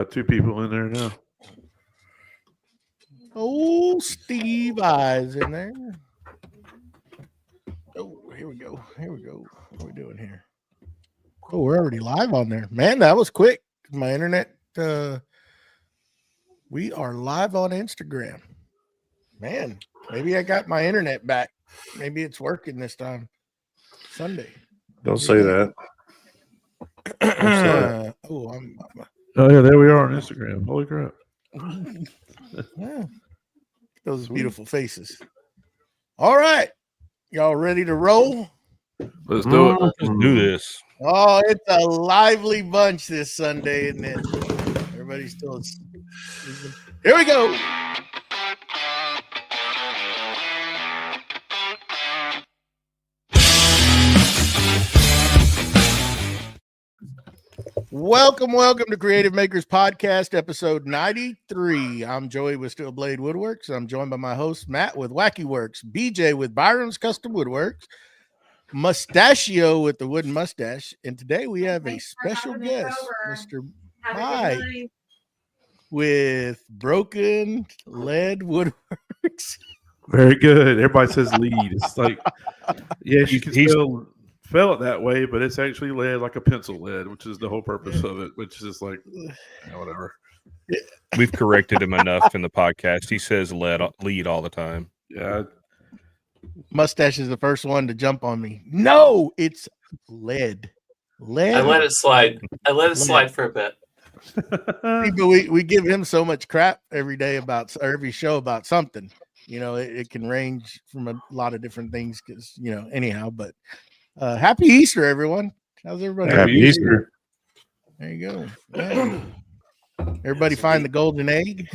Got two people in there now. Oh, Steve Eyes in there. Oh, here we go. Here we go. What are we doing here? Oh, we're already live on there. Man, that was quick. My internet. We are live on Instagram. Man, maybe I got my internet back. Maybe it's working this time. Sunday. Don't say that. Oh, yeah, there we are on Instagram. Holy crap. Yeah. Those beautiful faces. All right. Y'all ready to roll? Let's do it. Let's do this. Oh, it's a lively bunch this Sunday, isn't it? Everybody's still sleeping. Here we go. Welcome to Creative Makers Podcast, episode 93. I'm Joey with Steel Blade Woodworks. I'm joined by my host, Matt with Wackey Works, BJ with Byroms Custom Woodworks, Mustachio with the Wooden Mustache, and today we have a special guest, Mr. Mike with Broken Lead Woodworks. Very good. Everybody says lead. It's like, yes, you can spell it that way, but it's actually lead, like a pencil lead, which is the whole purpose of it, which is just like, whatever. We've corrected him enough in the podcast. He says lead all the time. Yeah. Mustache is the first one to jump on me. No, it's lead. I let it slide. Slide for a bit. But we give him so much crap every day or every show about something. You know, it can range from a lot of different things because, anyhow, but happy Easter, everyone. How's everybody? Happy Easter. There you go. Yeah. Everybody find the golden egg?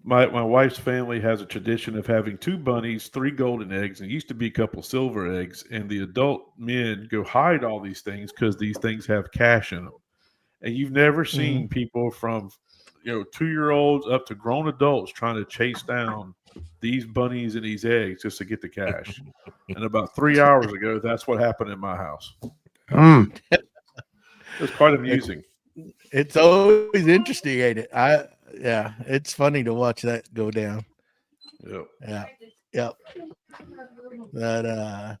My wife's family has a tradition of having 2 bunnies, 3 golden eggs, and it used to be a couple silver eggs. And the adult men go hide all these things because these things have cash in them. And you've never seen people from 2-year-olds up to grown adults trying to chase down these bunnies and these eggs just to get the cash. And about 3 hours ago, that's what happened in my house. It was quite amusing. It's always interesting, ain't it? Yeah, it's funny to watch that go down. Yep. But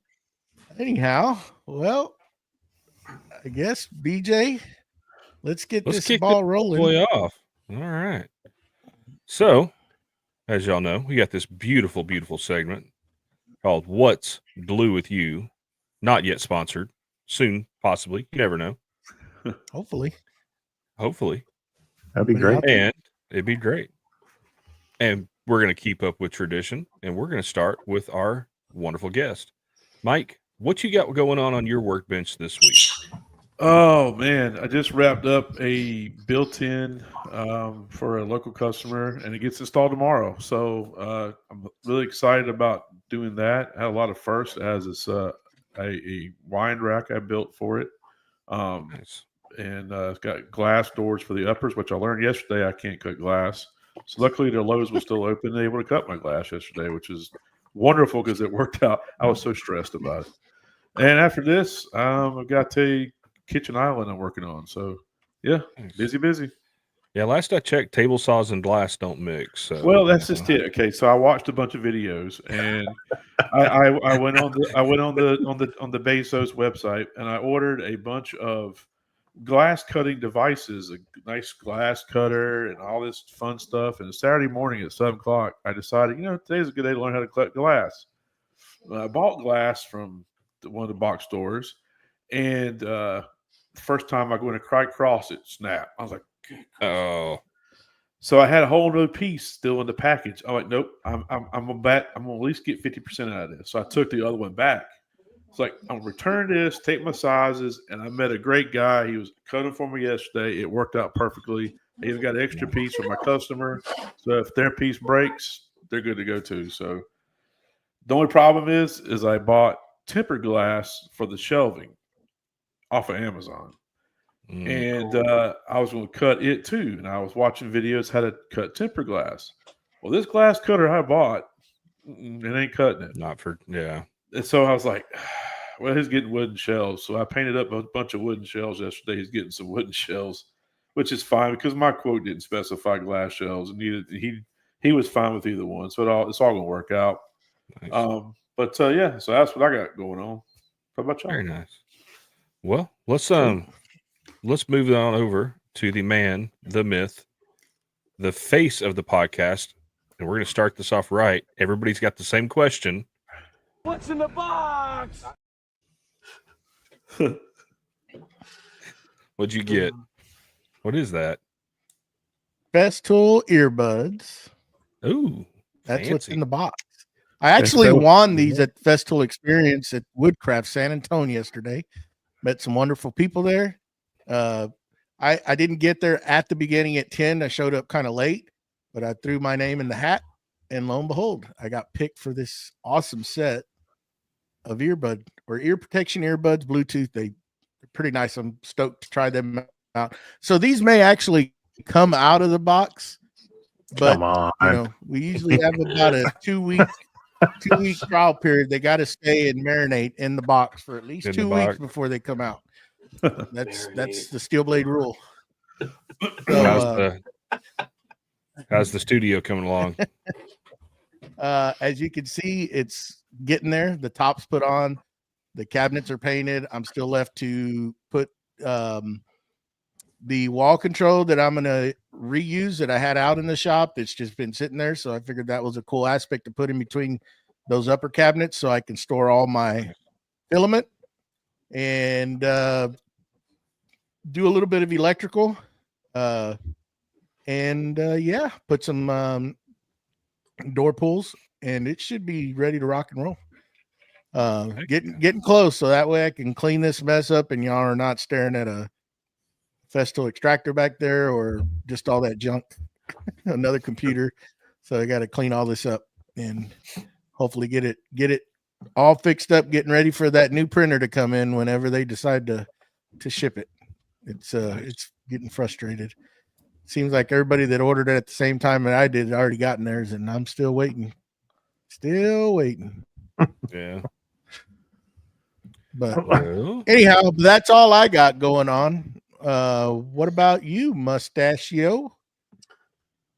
anyhow, well, I guess BJ, let's kick this ball rolling. Way off. All right. So, as y'all know, we got this beautiful, beautiful segment called "What's Blue with You." Not yet sponsored. Soon, possibly. You never know. Hopefully. That'd be great. And it'd be great. And we're going to keep up with tradition, and we're going to start with our wonderful guest. Mike, what you got going on your workbench this week? Oh, man. I just wrapped up a built-in for a local customer, and it gets installed tomorrow. So I'm really excited about doing that. I had a lot of firsts as it's a wine rack I built for it. Nice. And it's got glass doors for the uppers, which I learned yesterday I can't cut glass. So luckily the Lowe's was still open. They able to cut my glass yesterday, which is wonderful because it worked out. I was so stressed about it. And after this, I've got a kitchen island I'm working on. So yeah, busy. Yeah, last I checked, table saws and glass don't mix. So. Well, that's just it. Okay, so I watched a bunch of videos, and I went on the Bezos website, and I ordered a bunch of glass cutting devices, a nice glass cutter, and all this fun stuff. And Saturday morning at 7:00, I decided, today's a good day to learn how to cut glass. I bought glass from one of the box stores, and first time I go in to cry cross it, snap. I was like, oh. So I had a whole new piece still in the package. I'm like, nope, I'm gonna at least get 50% out of this. So I took the other one back. It's like, I'm gonna return this, take my sizes, and I met a great guy. He was cutting for me yesterday. It worked out perfectly. I even got an extra piece for my customer. So if their piece breaks, they're good to go too. So the only problem is I bought tempered glass for the shelving off of Amazon. And I was going to cut it too. And I was watching videos how to cut tempered glass. Well, this glass cutter I bought, it ain't cutting it. Not for, yeah. And so I was like, well, he's getting wooden shelves. So I painted up a bunch of wooden shelves yesterday. He's getting some wooden shelves, which is fine because my quote didn't specify glass shelves, and he was fine with either one. So it's all going to work out. Nice. Yeah, so that's what I got going on. How about y'all? Very nice. Well, let's move on over to the man, the myth, the face of the podcast, and we're going to start this off right. Everybody's got the same question. What's in the box? What'd you get? What is that? Festool earbuds. Ooh, That's what's fancy. in the box. I actually won these at Festool Experience at Woodcraft San Antonio yesterday. Met some wonderful people there. I didn't get there at the beginning at 10. I showed up kind of late, but I threw my name in the hat, and lo and behold, I got picked for this awesome set of ear protection earbuds, Bluetooth. They're pretty nice. I'm stoked to try them out. So these may actually come out of the box, but Come on. you know, we usually have about a 2-week trial period. They got to stay and marinate in the box for at least In 2 the weeks box. before they come out. That's Marinate. the Steel Blade rule. How's the studio coming along? As you can see, it's getting there. The top's put on, the cabinets are painted. I'm still left to put the wall control that I'm going to reuse that I had out in the shop. It's just been sitting there. So I figured that was a cool aspect to put in between those upper cabinets so I can store all my filament and do a little bit of electrical. Put some door pulls, and it should be ready to rock and roll. Getting close, so that way I can clean this mess up and y'all are not staring at a Festool extractor back there or just all that junk. Another computer. So I got to clean all this up and hopefully get it all fixed up, getting ready for that new printer to come in whenever they decide to ship it. It's getting frustrated. Seems like everybody that ordered it at the same time that I did had already gotten theirs, and I'm still waiting. Yeah. But Well, anyhow, that's all I got going on. What about you, Mustachio?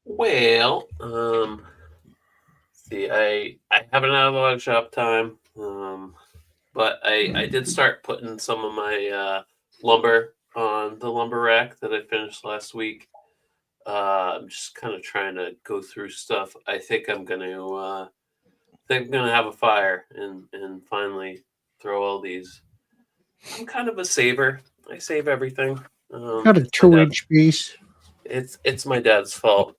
Well, see, I haven't had a lot of shop time, but I did start putting some of my lumber on the lumber rack that I finished last week. I'm just kind of trying to go through stuff. I think I'm gonna have a fire and finally throw all these. I'm kind of a saver. I save everything. Got a it's my 2-inch piece. It's my dad's fault.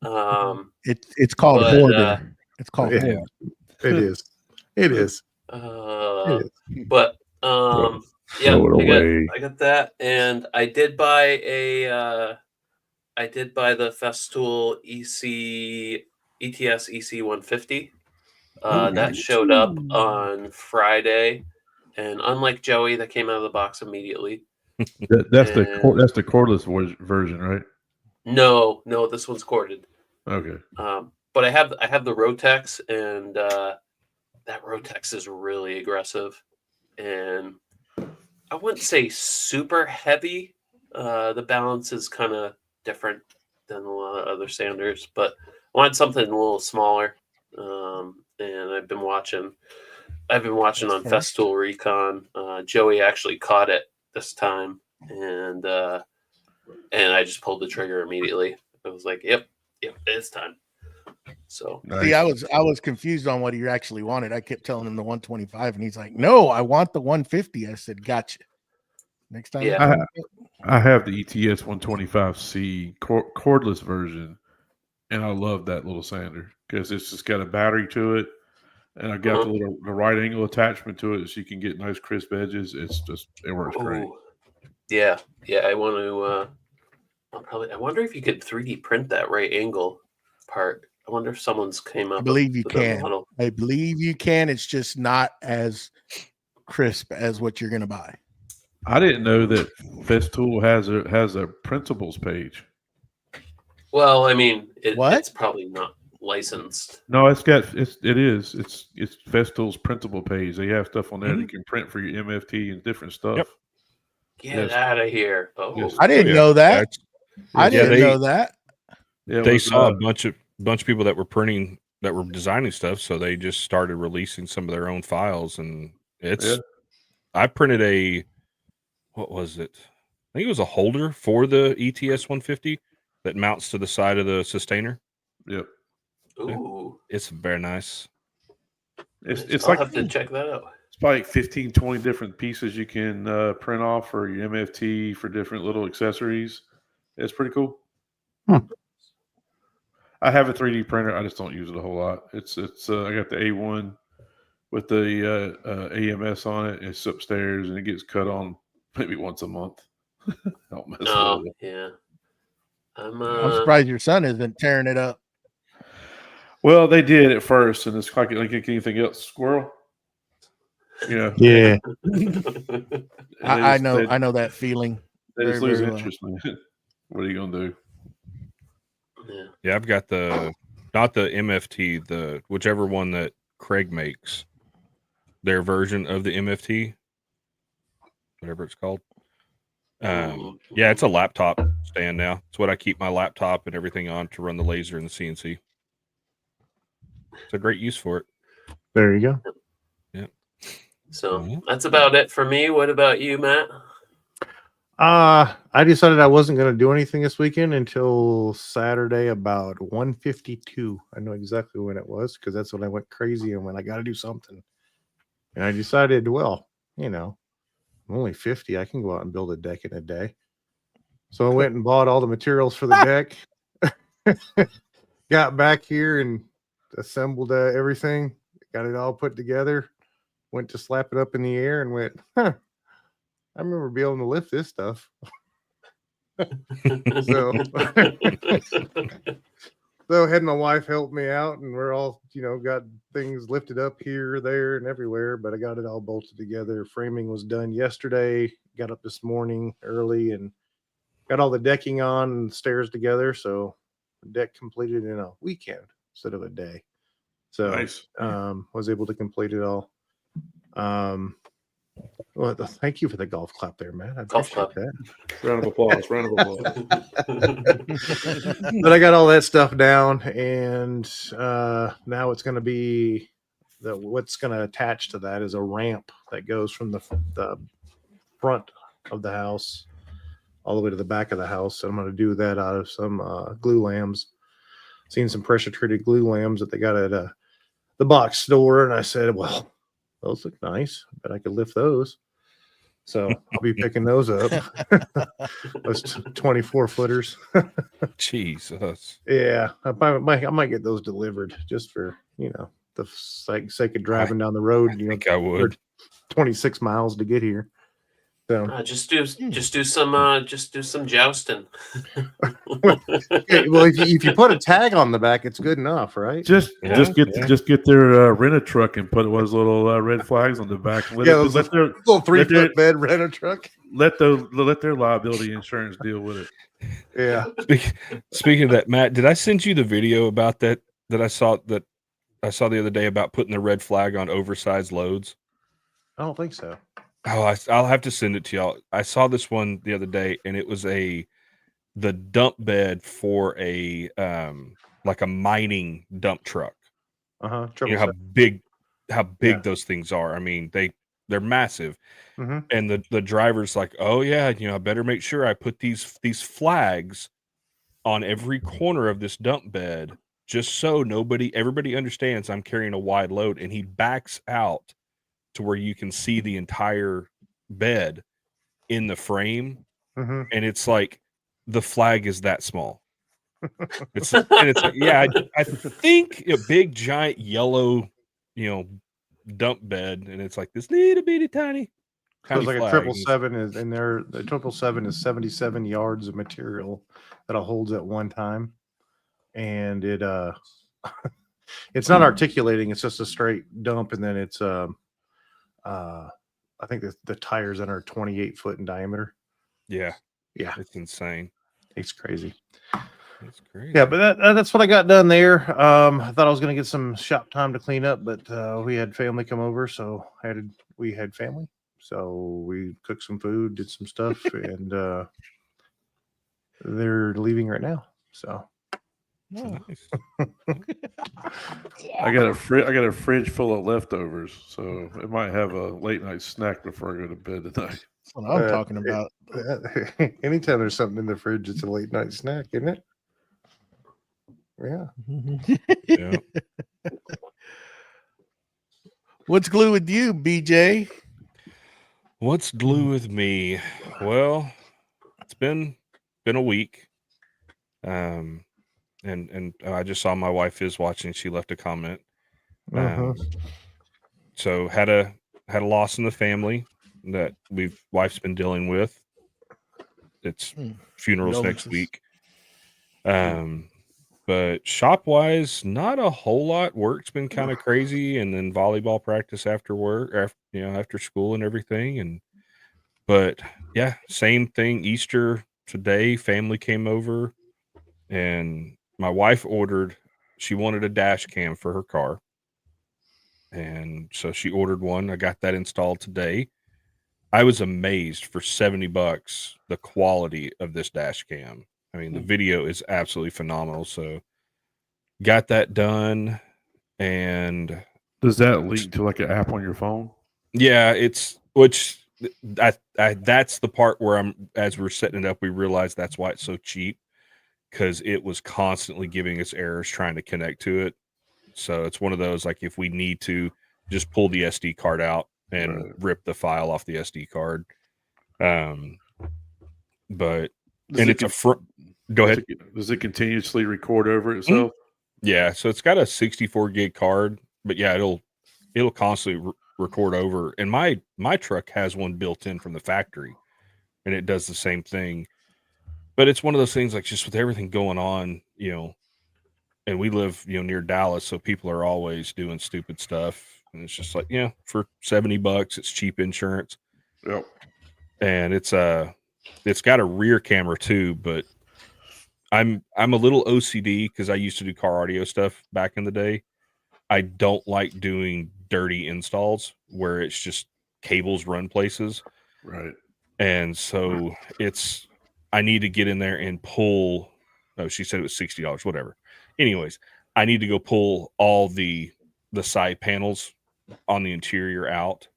It's called But, hoarder. It's called Yeah. hoarder. It is. It is. But yeah, Throw it away. I got that, and I did buy the Festool ETS EC 150. That showed up on Friday, and unlike Joey, that came out of the box immediately. That's the cordless version, right? No, this one's corded. Okay. But I have the Rotex, and that Rotex is really aggressive, and I wouldn't say super heavy. The balance is kind of different than a lot of other sanders, but I wanted something a little smaller. And I've been watching on Festool Recon. Joey actually caught it this time, and I just pulled the trigger immediately. I was like, "Yep, it's time." So Nice. See, I was confused on what he actually wanted. I kept telling him the 125, and he's like, "No, I want the 150." I said, "Gotcha." Next time, Yeah. I have the ETS 125C cordless version, and I love that little sander because it's just got a battery to it, and I got the right angle attachment to it, so you can get nice crisp edges. It works great. Ooh. Yeah. I want to. I wonder if you could 3D print that right angle part. I wonder if someone's came up. I believe you with a can. model. I believe you can. It's just not as crisp as what you're going to buy. I didn't know that Festool has a principles page. Well, I mean, What? it's probably not. licensed. No, it is. It's Vestal's printable page. They have stuff on there that you can print for your MFT and different stuff. Yep. Get Yes. out of here! Oh, Yes. I didn't yeah. know that. That's- I Yeah, didn't they- know that. Yeah, it they was, saw a bunch of people that were designing stuff, so they just started releasing some of their own files, and it's. Yeah. I printed what was it? I think it was a holder for the ETS 150 that mounts to the side of the sustainer. Yep. ooh! It's very nice. It's I'll like have to check that out. it's probably like 15, 20 different pieces you can print off for your MFT for different little accessories. It's pretty cool. Hmm. I have a 3D printer. I just don't use it a whole lot. It's I got the A1 with the AMS on it. It's upstairs and it gets cut on maybe once a month. Don't mess Oh, with it. yeah. I'm surprised your son isn't tearing it up. Well, they did at first, and it's like anything else. Squirrel. Yeah. Yeah. I know that feeling. They just very, lose very well. interest in it. What are you gonna do? Yeah. Yeah, I've got not the MFT, the whichever one that Craig makes, their version of the MFT, whatever it's called. Yeah, it's a laptop stand now. It's what I keep my laptop and everything on to run the laser and the CNC. It's a great use for it. There you go. So that's about it for me. What about you, Matt? I decided I wasn't going to do anything this weekend until Saturday about 1:52. I know exactly when it was because that's when I went crazy and when I got to do something. And I decided, well, I'm only 50. I can go out and build a deck in a day. So I went and bought all the materials for the deck. Got back here and assembled everything. Got it all put together. Went to slap it up in the air and went, I remember being able to lift this stuff. So had my wife help me out, and we're all, got things lifted up here, there, and everywhere, but I got it all bolted together. Framing was done yesterday. Got up this morning early and got all the decking on and stairs together. So the deck completed in a weekend instead of a day. So Nice. was able to complete it all. Well, thank you for the golf clap there, man. I Golf appreciate clap. that. Round of applause. Round of applause. But I got all that stuff down, and now it's going to be what's going to attach to that is a ramp that goes from the front of the house all the way to the back of the house. So I'm going to do that out of some glue lambs. Seen some pressure treated glue lambs that they got at the box store, and I said, well, those look nice. I bet I could lift those. So I'll be picking those up. Those 24 footers. Jesus. Yeah, I might get those delivered just for the sake of driving down the road. I think I would. 26 miles to get here. So Just do some jousting. okay, well, if you put a tag on the back, it's good enough, right? Just get their rent a truck and put those little red flags on the back. Let those their little 3 let their- foot bed rent a truck. let their liability insurance deal with it. Yeah. Speaking of that, Matt, did I send you the video about that I saw the other day about putting the red flag on oversized loads? I don't think so. Oh, I'll have to send it to y'all. I saw this one the other day, and it was the dump bed for a like a mining dump truck. You know how big those things are. I mean, they're massive. Mm-hmm. And the driver's like, oh yeah, I better make sure I put these flags on every corner of this dump bed, just so everybody understands I'm carrying a wide load. And he backs out to where you can see the entire bed in the frame. Mm-hmm. And it's like the flag is that small. It's like, yeah, I think a big giant yellow, dump bed, and it's like this little bitty tiny. So it's like flag. a 777 is in there. The 777 is 77 yards of material that it holds at one time, and it it's not articulating. It's just a straight dump, and then it's I think the tires that are 28 foot in diameter. Yeah, Yeah, it's insane. it's crazy. That's great. Yeah, but that's what I got done there. I thought I was going to get some shop time to clean up, but we had family come over, so we had family, so we cooked some food, did some stuff, and they're leaving right now. So Nice. I got a fridge full of leftovers, so I might have a late night snack before I go to bed tonight. That's what I'm talking about. Anytime there's something in the fridge, it's a late night snack, isn't it? Yeah. Yeah. What's glue with you, BJ? What's glue with me? Well, it's been a week. And I just saw my wife is watching. She left a comment. So had a loss in the family that wife's been dealing with. It's funerals next week. But shop wise, not a whole lot. Work's been kind of crazy, and then volleyball practice after work, after school and everything. But yeah, same thing. Easter today, family came over, and my wife she wanted a dash cam for her car. And so she ordered one. I got that installed today. I was amazed for $70, the quality of this dash cam. I mean, the video is absolutely phenomenal. So got that done. And Does that link to like an app on your phone? yeah, that's the part where as we're setting it up, we realized that's why it's so cheap, because it was constantly giving us errors trying to connect to it. So it's one of those, like, if we need to just pull the SD card out and rip the file off the SD card. But go ahead. Does it continuously record over itself? Yeah. So it's got a 64 gig card, but yeah, it'll constantly record over. And my truck has one built in from the factory, and it does the same thing. But it's one of those things, like, just with everything going on, and we live, near Dallas, so people are always doing stupid stuff. And it's just like, for $70, it's cheap insurance. Yep. And it's got a rear camera too, but I'm a little OCD because I used to do car audio stuff back in the day. I don't like doing dirty installs where it's just cables run places. Right. And so I need to get in there and pull. Oh, she said it was $60, whatever. Anyways, I need to go pull all the side panels on the interior out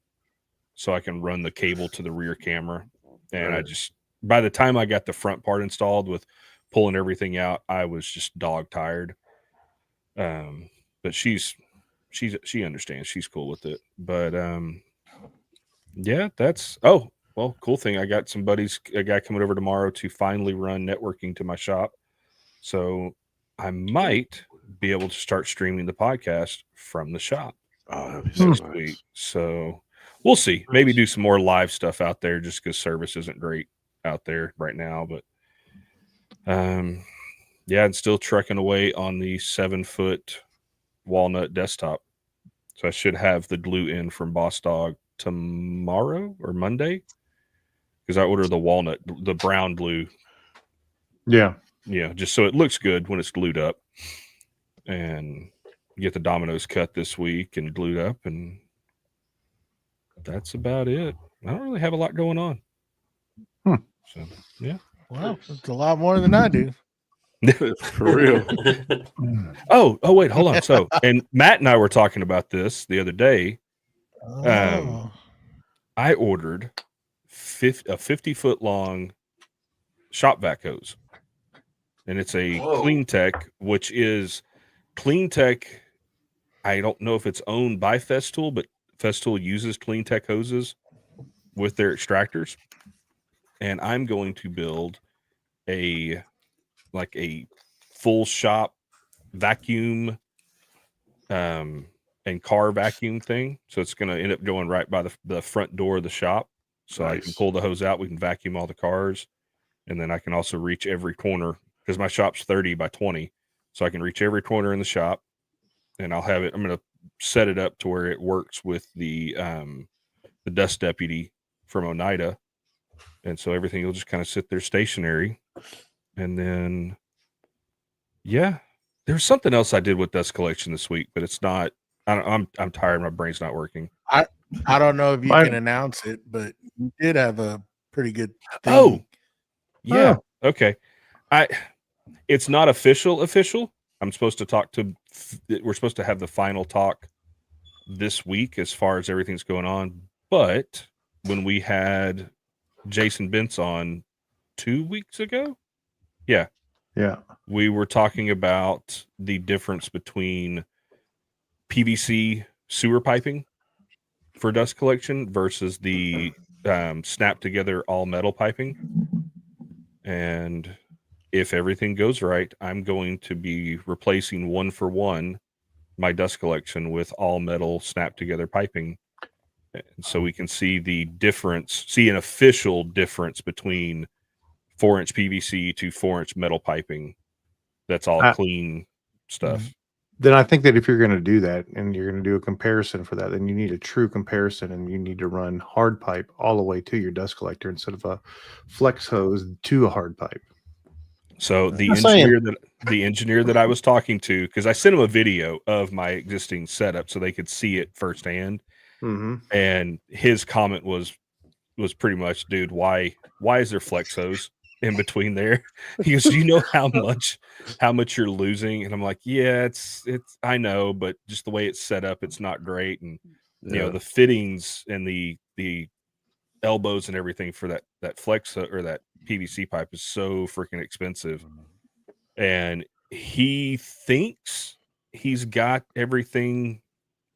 so I can run the cable to the rear camera. And by the time I got the front part installed with pulling everything out, I was just dog tired. But she understands. She's cool with it. But yeah, cool thing. I got a guy coming over tomorrow to finally run networking to my shop. So I might be able to start streaming the podcast from the shop. Oh, that'd be so nice. So we'll see. Maybe do some more live stuff out there, just because service isn't great out there right now. But yeah, and still trucking away on the 7-foot walnut desktop. So I should have the glue in from Boss Dog tomorrow or Monday, because I ordered the walnut, the brown glue. Yeah. Yeah, just so it looks good when it's glued up. And get the dominoes cut this week and glued up, and that's about it. I don't really have a lot going on. So yeah. Well, it's a lot more than I do. For real. Oh, wait, hold on. So, and Matt and I were talking about this the other day. I ordered a 50-foot long shop vac hose, and it's a Clean Tech, which is Clean Tech. I don't know if it's owned by Festool, but Festool uses Clean Tech hoses with their extractors. And I'm going to build a full shop vacuum and car vacuum thing. So it's going to end up going right by the front door of the shop. So nice. I can pull the hose out. We can vacuum all the cars. And then I can also reach every corner, because my shop's 30 by 20. So I can reach every corner in the shop. And I'm going to set it up to where it works with the Dust Deputy from Oneida. And so everything will just kind of sit there stationary. And then Yeah, there's something else I did with dust collection this week, but it's not. I'm tired. My brain's not working. I don't know if you Mine- can announce it, but you did have a pretty good thing. Oh, yeah. Okay. It's not official. I'm supposed to talk to. We're supposed to have the final talk this week as far as everything's going on. But when we had Jason Bentz on 2 weeks ago, Yeah. we were talking about the difference between PVC sewer piping for dust collection versus the snap together all metal piping. And if everything goes right, I'm going to be replacing 1-for-1 my dust collection with all metal snap together piping. And so we can see the difference, see an official difference between 4-inch PVC to 4-inch metal piping. That's all clean stuff. Then I think that if you're going to do that and you're going to do a comparison for that, then you need a true comparison, and you need to run hard pipe all the way to your dust collector instead of a flex hose to a hard pipe. So the I'm saying- engineer that I was talking to, because I sent him a video of my existing setup so they could see it firsthand, and his comment was pretty much, dude, why is there flex hose in between there? He goes, do you know how much you're losing? And I'm like, yeah, it's I know, but just the way it's set up, it's not great. And you know, the fittings and the elbows and everything for that flex or that PVC pipe is so freaking expensive. And he thinks he's got everything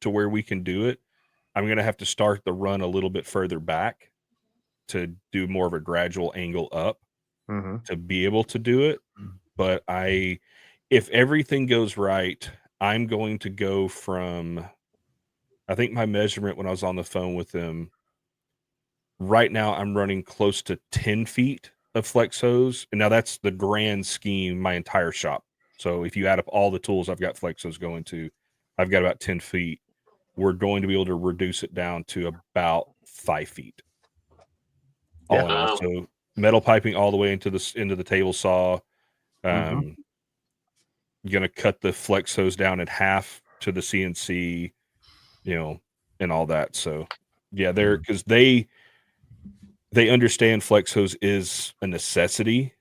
to where we can do it. I'm going to have to start the run a little bit further back to do more of a gradual angle up to be able to do it. But if everything goes right, I'm going to go from, I think my measurement when I was on the phone with them, right now I'm running close to 10 feet of flex hose. And now that's the grand scheme, my entire shop. So if you add up all the tools I've got flex hose going to, I've got about 10 feet. We're going to be able to reduce it down to about 5 feet. All in all. So metal piping all the way into the table saw. Going to cut the flex hose down in half to the CNC, and all that. So yeah, because they understand flex hose is a necessity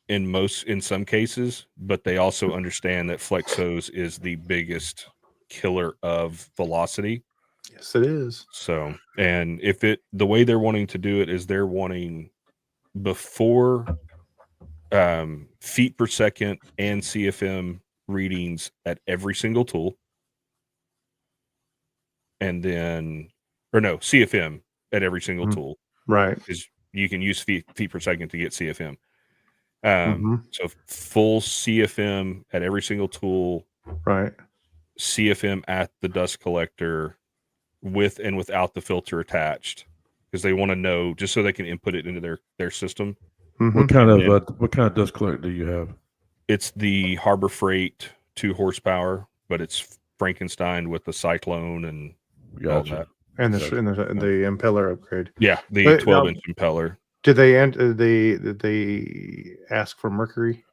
in some cases, but they also understand that flex hose is the biggest killer of velocity. Yes, it is. So, and the way they're wanting to do it is they're wanting before feet per second and CFM readings at every single tool. And then, CFM at every single tool. Right. Because you can use feet per second to get CFM. So full CFM at every single tool. Right. CFM at the dust collector with and without the filter attached, because they want to know, just so they can input it into their system. What kind of dust collector do you have? It's the Harbor Freight 2 horsepower, but it's Frankenstein with the Cyclone and all that. And the impeller upgrade. Yeah, the 12-inch impeller. Did they ask for mercury?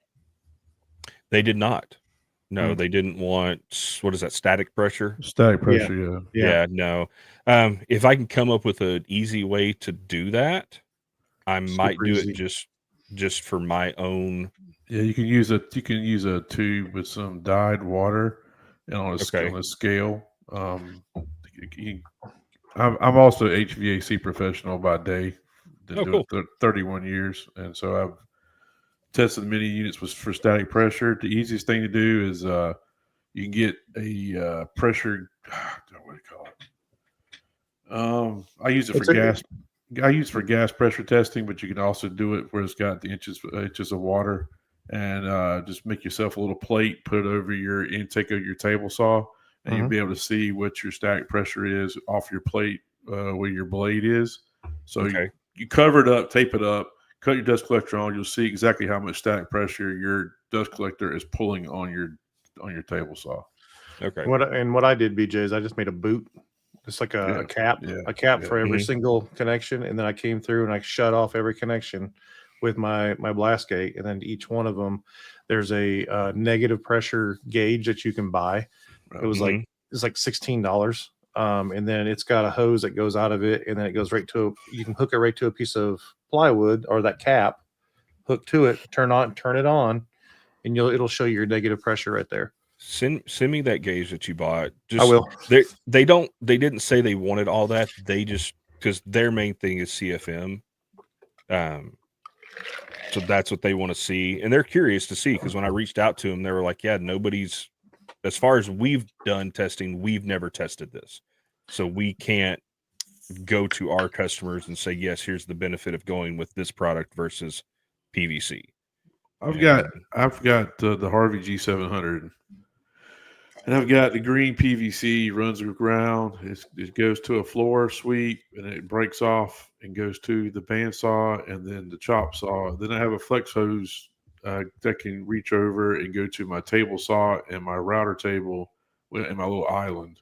They did not. No, they didn't want, what is that, static pressure? Static pressure, yeah. No. If I can come up with an easy way to do that, I might do it just for my own. Yeah, you can use a tube with some dyed water and on a scale. I'm also an HVAC professional by day. Been doing it 31 years, and so I've tested many units for static pressure. The easiest thing to do is you can get a pressure. What do you call it? I use it for gas. I use it for gas pressure testing, but you can also do it where it's got the inches of water, and just make yourself a little plate, put it over your intake of your table saw, and you'll be able to see what your static pressure is off your plate where your blade is. So you cover it up, tape it up, cut your dust collector on. You'll see exactly how much static pressure your dust collector is pulling on your table saw. Okay. What I did, BJ, is I just made a boot, just like a cap for every single connection, and then I came through and I shut off every connection with my blast gate, and then each one of them, there's a negative pressure gauge that you can buy. It was like $16. And then it's got a hose that goes out of it, and then it goes right to you can hook it right to a piece of plywood or that cap, hook to it, turn it on, and it'll show you your negative pressure right there. Send me that gauge that you bought. I will. They didn't say they wanted all that. They just, because their main thing is CFM. So that's what they want to see. And they're curious to see, because when I reached out to them, they were like, yeah, nobody's, as far as we've done testing, we've never tested this. So we can't go to our customers and say, yes, here's the benefit of going with this product versus PVC. I've got the Harvey G700, and I've got the green PVC, runs around. It goes to a floor sweep, and it breaks off and goes to the bandsaw and then the chop saw. Then I have a flex hose that can reach over and go to my table saw and my router table and my little island.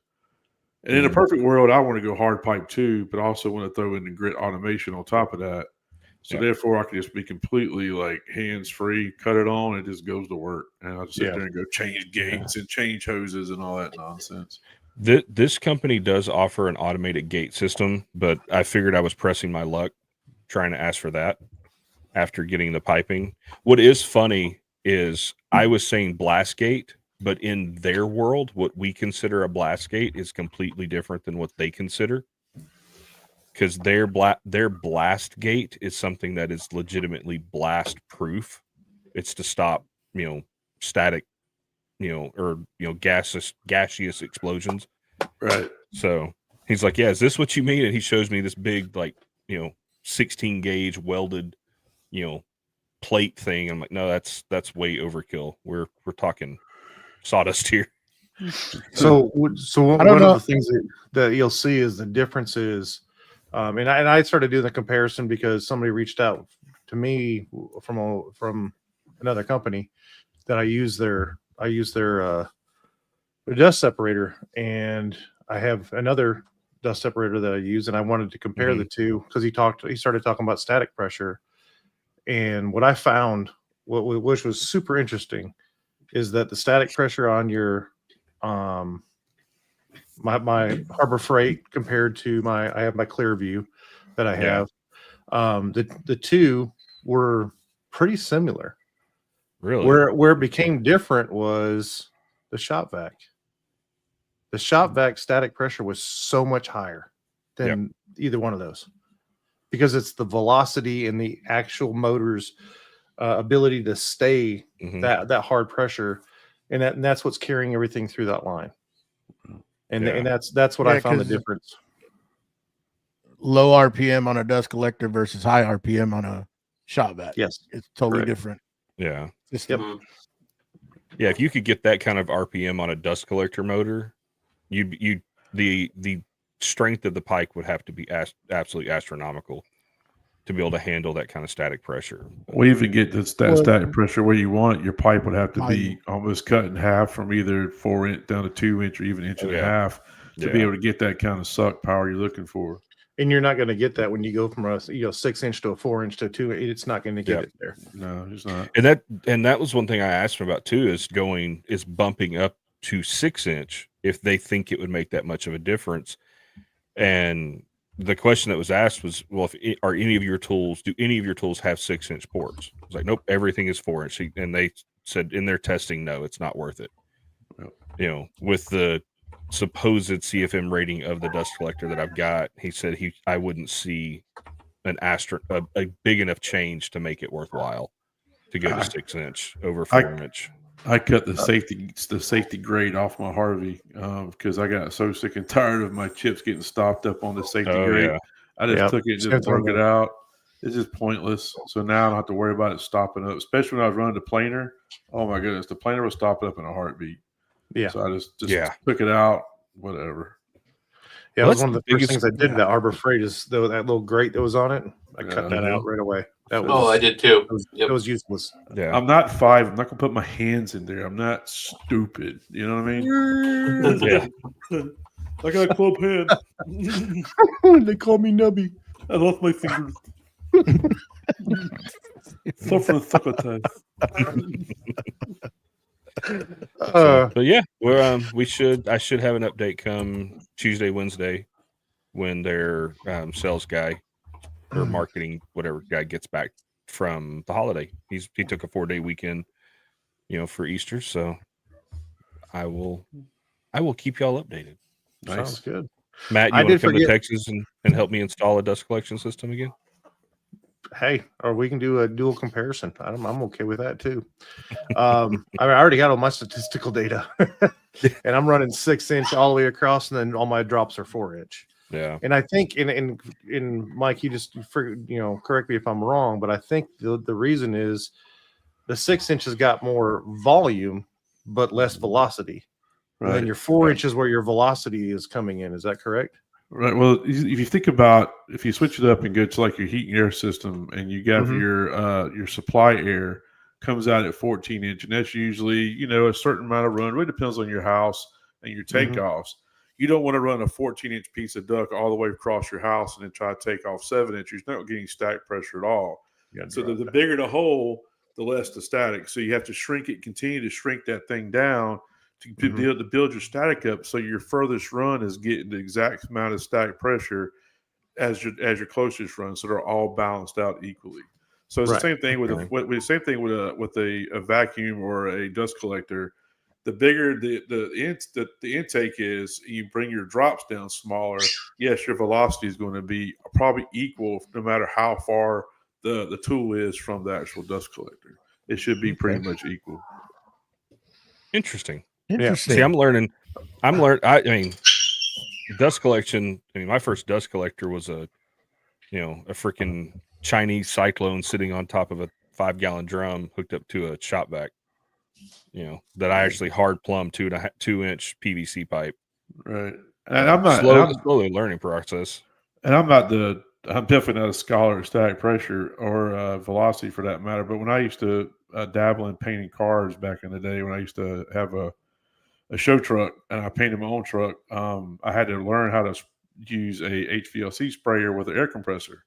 And in a perfect world, I want to go hard pipe too, but also want to throw in the grit automation on top of that. So therefore, I can just be completely like hands free, cut it on, and it just goes to work. And I'll just sit there and go change gates and change hoses and all that nonsense. This company does offer an automated gate system, but I figured I was pressing my luck trying to ask for that after getting the piping. What is funny is I was saying blast gate, but in their world, what we consider a blast gate is completely different than what they consider. Because their blast gate is something that is legitimately blast proof. It's to stop, static, or gaseous explosions. Right. So he's like, yeah, is this what you mean? And he shows me this big, 16 gauge welded, plate thing. I'm like, no, that's way overkill. We're talking sawdust here. So one of the things that you'll see is the difference is, and I started doing the comparison because somebody reached out to me from another company that I use their dust separator, and I have another dust separator that I use, and I wanted to compare the two because he started talking about static pressure, and what I found, which was super interesting, is that the static pressure on your my Harbor Freight compared to I have my Clearview that I have. The two were pretty similar. Really? Where it became different was the shop vac. The shop vac static pressure was so much higher than either one of those, because it's the velocity and the actual motor's ability to stay that hard pressure, and that's what's carrying everything through that line. And that's what I found the difference. Low RPM on a dust collector versus high RPM on a shop vac. Yes, it's totally different. Yeah. Yeah, if you could get that kind of RPM on a dust collector motor, the strength of the pike would have to be absolutely astronomical to be able to handle that kind of static pressure. We even get that static pressure where you want it. Your pipe would have to be almost cut in half from either 4 inch down to 2 inch or even inch and a half to be able to get that kind of suck power you're looking for. And you're not going to get that when you go from a 6 inch to a 4 inch to a 2. It's not going to get it there. No, it's not. And that was one thing I asked him about too, is bumping up to 6 inch if they think it would make that much of a difference. And the question that was asked was, well, do any of your tools have 6 inch ports? I was like, nope, everything is 4 inch. And they said in their testing, no, it's not worth it. Nope. With the supposed CFM rating of the dust collector that I've got, he said I wouldn't see a big enough change to make it worthwhile to go to 6 inch over 4 inch. I cut the safety grade off my Harvey because I got so sick and tired of my chips getting stopped up on the safety grade. Yeah. I just took it and just broke it out. It's just pointless. So now I don't have to worry about it stopping up, especially when I was running the planer. Oh my goodness, the planer was stopping up in a heartbeat. Yeah. So I just took it out, whatever. Yeah, it was one of the first things I did that Harbor Freight is that little grate that was on it. I cut that out right away. I did too. It was useless. Yeah. I'm not 5. I'm not gonna put my hands in there. I'm not stupid. You know what I mean? Yeah. I got a club hand. They call me Nubby. I lost my fingers. But yeah, we're I should have an update come Tuesday, Wednesday when their sales guy or marketing whatever guy gets back from the holiday. He took a 4-day weekend, for Easter. So I will keep y'all updated. Sounds good. Matt, you want to come to Texas and help me install a dust collection system again? Hey, or we can do a dual comparison. I'm okay with that too. I already got all my statistical data, and I'm running 6-inch all the way across, and then all my drops are 4-inch. Yeah. And I think in Mike, you just correct me if I'm wrong, but I think the reason is the 6-inch has got more volume but less velocity. Right. And then your 4-inch is where your velocity is coming in. Is that correct? Right. Well, if you think about, if you switch it up and go to like your heat and air system, and you got your supply air comes out at 14-inch, and that's usually a certain amount of run. It really depends on your house and your takeoffs. You don't want to run a 14-inch piece of duct all the way across your house and then try to take off 7-inch. You're not getting static pressure at all. So the bigger the hole, the less the static. So you have to shrink it, continue to shrink that thing down to build your static up, so your furthest run is getting the exact amount of static pressure as your closest run, so they're all balanced out equally. So it's the same thing with a vacuum or a dust collector. The bigger the intake is, you bring your drops down smaller. Yes, your velocity is going to be probably equal no matter how far the tool is from the actual dust collector. It should be pretty much equal. Interesting. Yeah. See, I'm learning. I mean, dust collection. I mean, my first dust collector was a freaking Chinese Cyclone sitting on top of a 5-gallon drum hooked up to a shop vac. That I actually hard plumbed 2-inch PVC pipe. Right. And I'm not slowly learning process. And I'm definitely not a scholar of static pressure or velocity for that matter. But when I used to dabble in painting cars back in the day, when I used to have a show truck and I painted my own truck, I had to learn how to use a HVLC sprayer with an air compressor.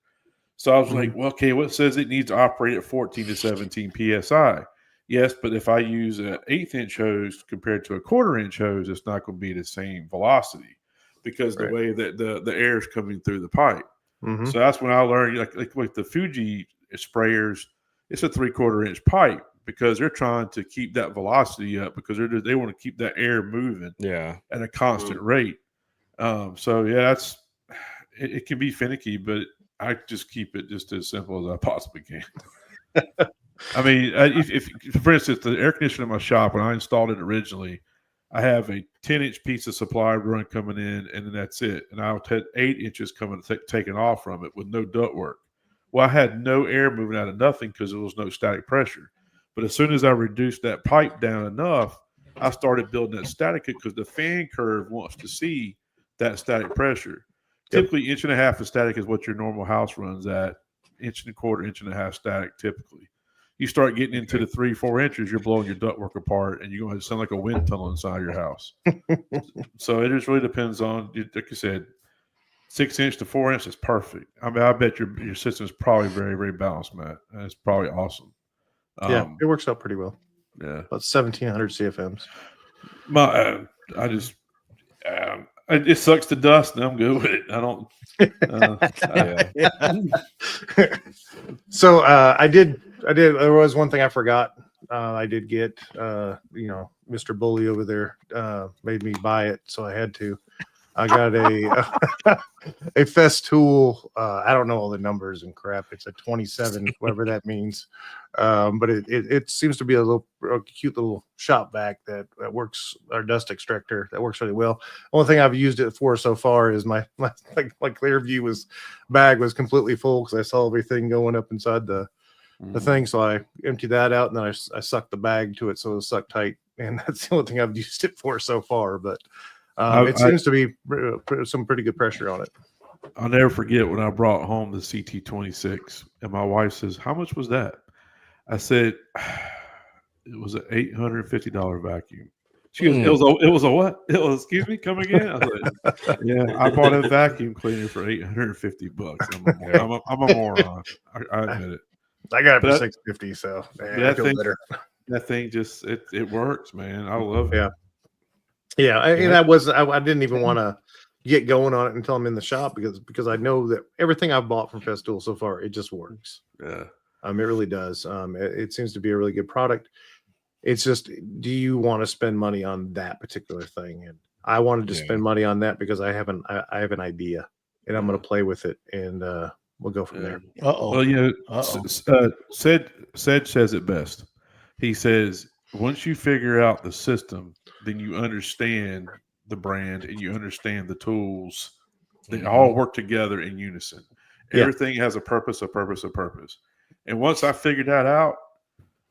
So I was like, well, okay, what says it needs to operate at 14 to 17 PSI? Yes, but if I use an 1/8-inch hose compared to a 1/4-inch hose, it's not going to be the same velocity because the way that the air is coming through the pipe. So that's when I learned, like the Fuji sprayers, it's a 3/4-inch pipe because they're trying to keep that velocity up because they want to keep that air moving at a constant rate. So yeah, it can be finicky, but I just keep it just as simple as I possibly can. I mean, if for instance, the air conditioner in my shop, when I installed it originally, I have a 10-inch piece of supply run coming in, and then that's it. And I had 8 inches coming taken off from it with no duct work. Well, I had no air moving out of nothing because there was no static pressure. But as soon as I reduced that pipe down enough, I started building that static because the fan curve wants to see that static pressure. Typically, 1.5 inches of static is what your normal house runs at. 1.25 inches, 1.5 inches static typically. You start getting into the 3-4 inches, you're blowing your ductwork apart, and you're going to sound like a wind tunnel inside your house. So it just really depends on, like you said, 6-inch to 4-inch is perfect. I mean, I bet your system is probably very, very balanced, Matt. And it's probably awesome. It works out pretty well. Yeah, about 1,700 CFMs. It sucks to dust, and I'm good with it. I don't. So I did. There was one thing I forgot. I did get. Mr. Bully over there made me buy it, so I had to. I got a Festool. I don't know all the numbers and crap. It's a 27, whatever that means. But it seems to be a cute little shop vac that works, our dust extractor that works really well. Only thing I've used it for so far is my Clearview bag was completely full because I saw everything going up inside the thing. So I emptied that out and then I sucked the bag to it so it was sucked tight. And that's the only thing I've used it for so far. But it seems to be some pretty good pressure on it. I'll never forget when I brought home the CT26 and my wife says, "How much was that?" I said, "It was an $850 vacuum." She goes, "It was a what? It was, excuse me, come again?" I was like, "Yeah, I bought a vacuum cleaner for $850. I'm a moron. I admit it." I got it for But $650, so man, I that feel thing, better. that thing just it works, man. I love it. Yeah. Yeah, and I didn't even want to get going on it until I'm in the shop because I know that everything I've bought from Festool so far, it just works. Yeah. It really does. It seems to be a really good product. It's just, do you want to spend money on that particular thing? And I wanted to spend money on that because I have an idea, and I'm going to play with it, and we'll go from there. Well, Sed says it best. He says, once you figure out the system, then you understand the brand and you understand the tools. They all work together in unison. Yeah. Everything has a purpose. And once I figured that out,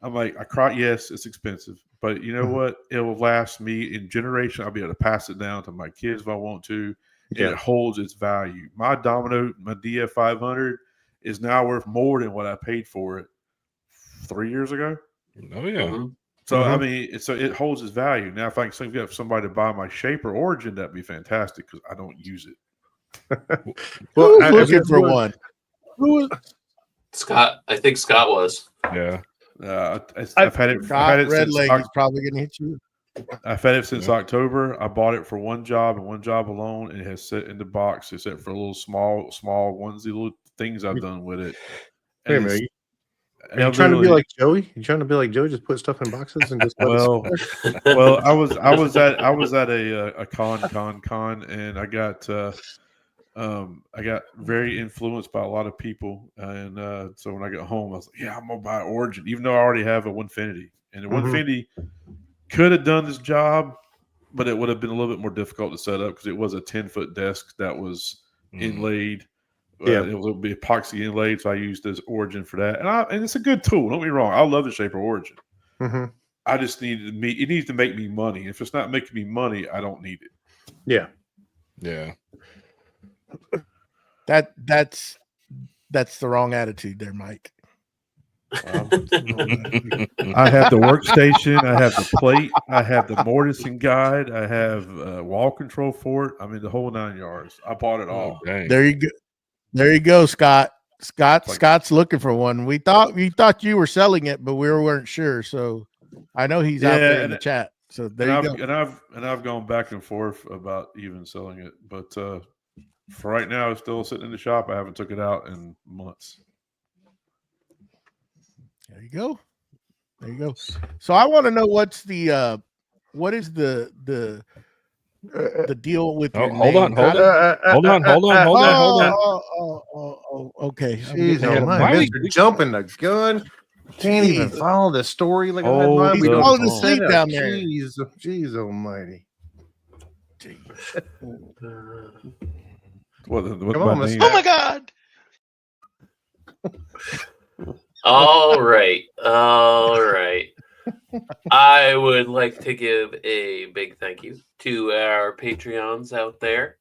I'm like, I cry. Yes, it's expensive, but you know what? It will last me in generation. I'll be able to pass it down to my kids if I want to. And it holds its value. My Domino, my DF500 is now worth more than what I paid for it 3 years ago. Oh yeah. So I mean, so it holds its value. Now, if I can get somebody to buy my Shaper Origin, that'd be fantastic because I don't use it. Well, I'm looking for one. Scott, I think Scott was. Yeah. I've had it. Scott Redleg is probably going to hit you. I've had it since October. I bought it for one job and one job alone, and it has set in the box except for a little small onesie little things I've done with it. Wait a minute. Are you trying to be like Joey? You trying to be like Joey? Just put stuff in boxes and just well, I was at a con, and I got very influenced by a lot of people, and so when I got home, I was like, "Yeah, I'm gonna buy Origin," even though I already have a Winfinity, and the Winfinity could have done this job, but it would have been a little bit more difficult to set up because it was a 10-foot desk that was inlaid. It will be epoxy inlaid, so I used this Origin for that, and it's a good tool. Don't get me wrong, I love the Shaper Origin. I just needed it needs to make me money. If it's not making me money, I don't need it. Yeah. That's the wrong attitude there, Mike. I have the workstation, I have the plate, I have the mortising guide, I have wall control for it. I mean, the whole 9 yards. I bought it all. There you go, Scott. Scott's looking for one. We thought you were selling it, but we weren't sure. So I know he's out there in the chat. So there you go. And I've gone back and forth about even selling it, but for right now, it's still sitting in the shop. I haven't took it out in months. There you go. So I want to know what is the deal with your hold name? on. Okay. Jeez, Mr. jumping the gun. Can't even follow the story like he's falling asleep down there. Jeez almighty. What on, Oh my God. All right. I would like to give a big thank you to our Patreons out there.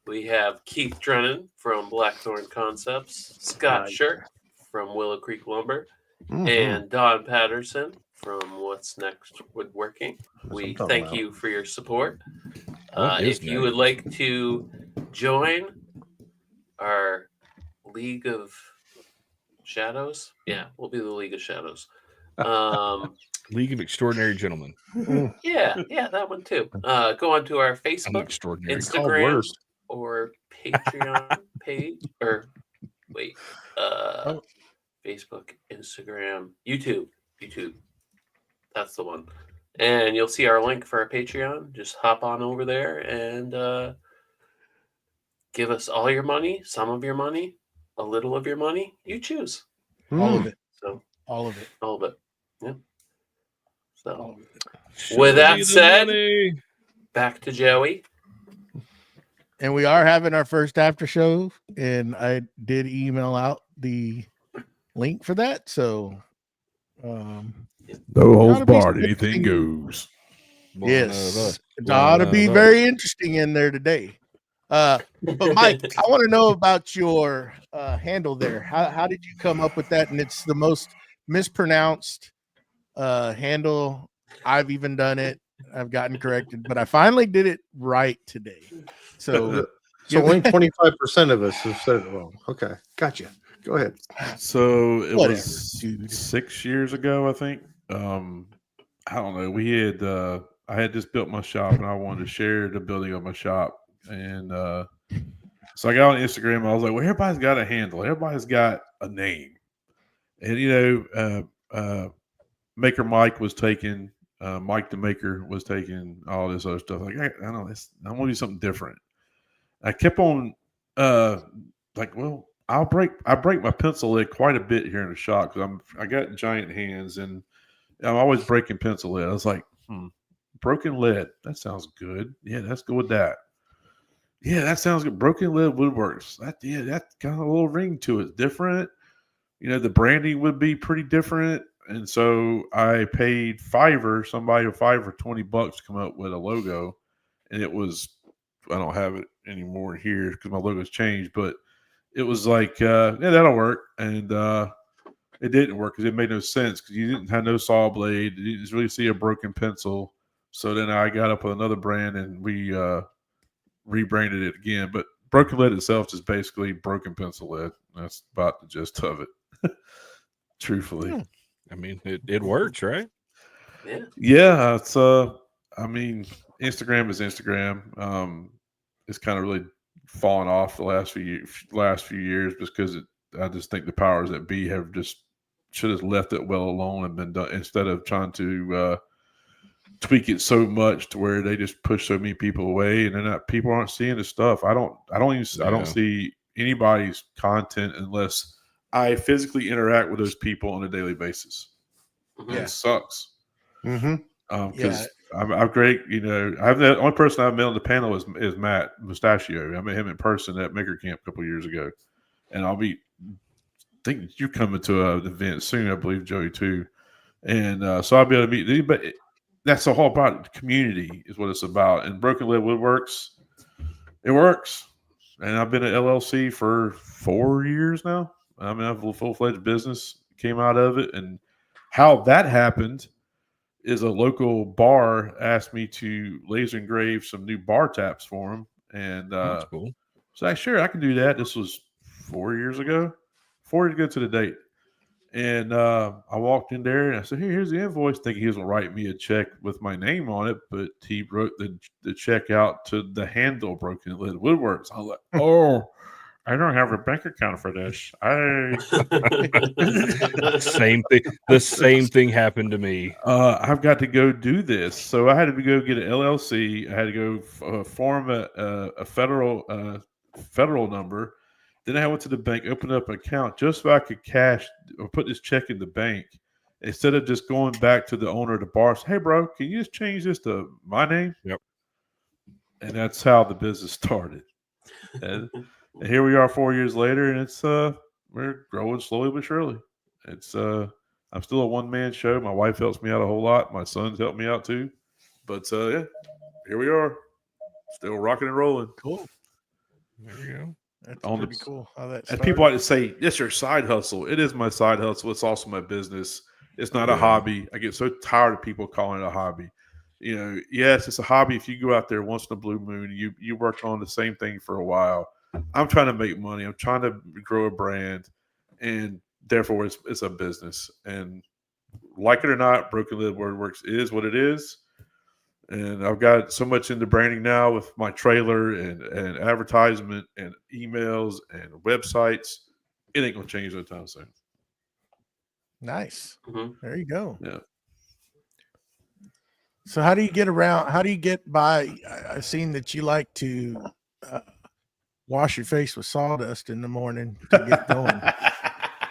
We have Keith Drennan from Blackthorn Concepts, Scott Shirk from Willow Creek Lumber, and Don Patterson from What's Next Woodworking. We thank you for your support. If you would like to join our League of Shadows, we'll be the League of Shadows. League of Extraordinary Gentlemen. Yeah, that one too. Go on to our Facebook, Instagram, or Patreon page, or Facebook, Instagram, YouTube. That's the one. And you'll see our link for our Patreon. Just hop on over there and give us all your money, some of your money, a little of your money. You choose. All of it. So all of it. Yeah. So with that said, back to Joey. And we are having our first after show, and I did email out the link for that. So no holds barred, anything goes. Yes. It ought to be very interesting in there today. But Mike, I want to know about your handle there. How did you come up with that? And it's the most mispronounced handle. I've even done it. I've gotten corrected, but I finally did it right today. So only 25% of us have said it wrong. Okay, gotcha. Go ahead. So it Whatever, was dude. 6 years ago, I think. I don't know. We had I had just built my shop, and I wanted to share the building of my shop, and so I got on Instagram. I was like, "Well, everybody's got a handle. Everybody's got a name." And Maker Mike was taken. Mike the Maker was taking all this other stuff. Like I don't know, I want to do something different. I kept on well, I break my pencil lead quite a bit here in the shop because I got giant hands and I'm always breaking pencil lead. I was like, broken lead. That sounds good. Yeah, let's go with that. Yeah, that sounds good. Broken Lead Woodworks. That got a little ring to it. Different. The branding would be pretty different. And so I paid somebody $5 or $20 to come up with a logo. And it was, I don't have it anymore here because my logo's changed, but it was like, that'll work. And it didn't work because it made no sense because you didn't have no saw blade. You didn't really see a broken pencil. So then I got up with another brand and we rebranded it again. But Broken Lead itself is basically broken pencil lead. That's about the gist of it. Truthfully. I mean, it works, right? Yeah. It's I mean, Instagram is Instagram. It's kind of really fallen off the last few years because I just think the powers that be have just should have left it well alone and been done instead of trying to tweak it so much to where they just push so many people away and then people aren't seeing the stuff. I don't see anybody's content unless I physically interact with those people on a daily basis. Yeah. It sucks. Mm-hmm. Because I'm great. I'm the only person I've met on the panel is Matt Mustachio. I met him in person at Maker Camp a couple of years ago, and I think you're coming to an event soon. I believe Joey too, and so I'll be able to meet you. But that's the whole about community is what it's about. And Broken Lead Woodworks, it works. And I've been at LLC for 4 years now. I mean, I have a full-fledged business came out of it, and how that happened is a local bar asked me to laser engrave some new bar taps for them. And That's cool. so sure, I can do that. This was 4 years ago to the date. And I walked in there and I said, here's the invoice, thinking he was going to write me a check with my name on it. But he wrote the check out to the handle Broken Lead Woodworks. I was like, oh, I don't have a bank account for this. The same thing happened to me. I've got to go do this. So I had to go get an LLC. I had to go form a federal number. Then I went to the bank, opened up an account just so I could cash or put this check in the bank instead of just going back to the owner of the bar. Say, hey, bro, can you just change this to my name? Yep. And that's how the business started. And here we are 4 years later, and it's we're growing slowly but surely. It's I'm still a one-man show. My wife helps me out a whole lot. My sons help me out too. But here we are, still rocking and rolling. Cool. There you go. That's pretty cool. How that and started. people like to say, "It's your side hustle." It is my side hustle. It's also my business. It's not a hobby. I get so tired of people calling it a hobby. Yes, it's a hobby if you go out there once in a blue moon. You work on the same thing for a while. I'm trying to make money. I'm trying to grow a brand, and therefore it's a business. And like it or not, Broken Lead Woodworks is what it is. And I've got so much into branding now with my trailer and advertisement and emails and websites. It ain't gonna change no time soon. Nice. Mm-hmm. There you go. Yeah. So how do you get around? How do you get by? I've seen that you like to wash your face with sawdust in the morning to get going.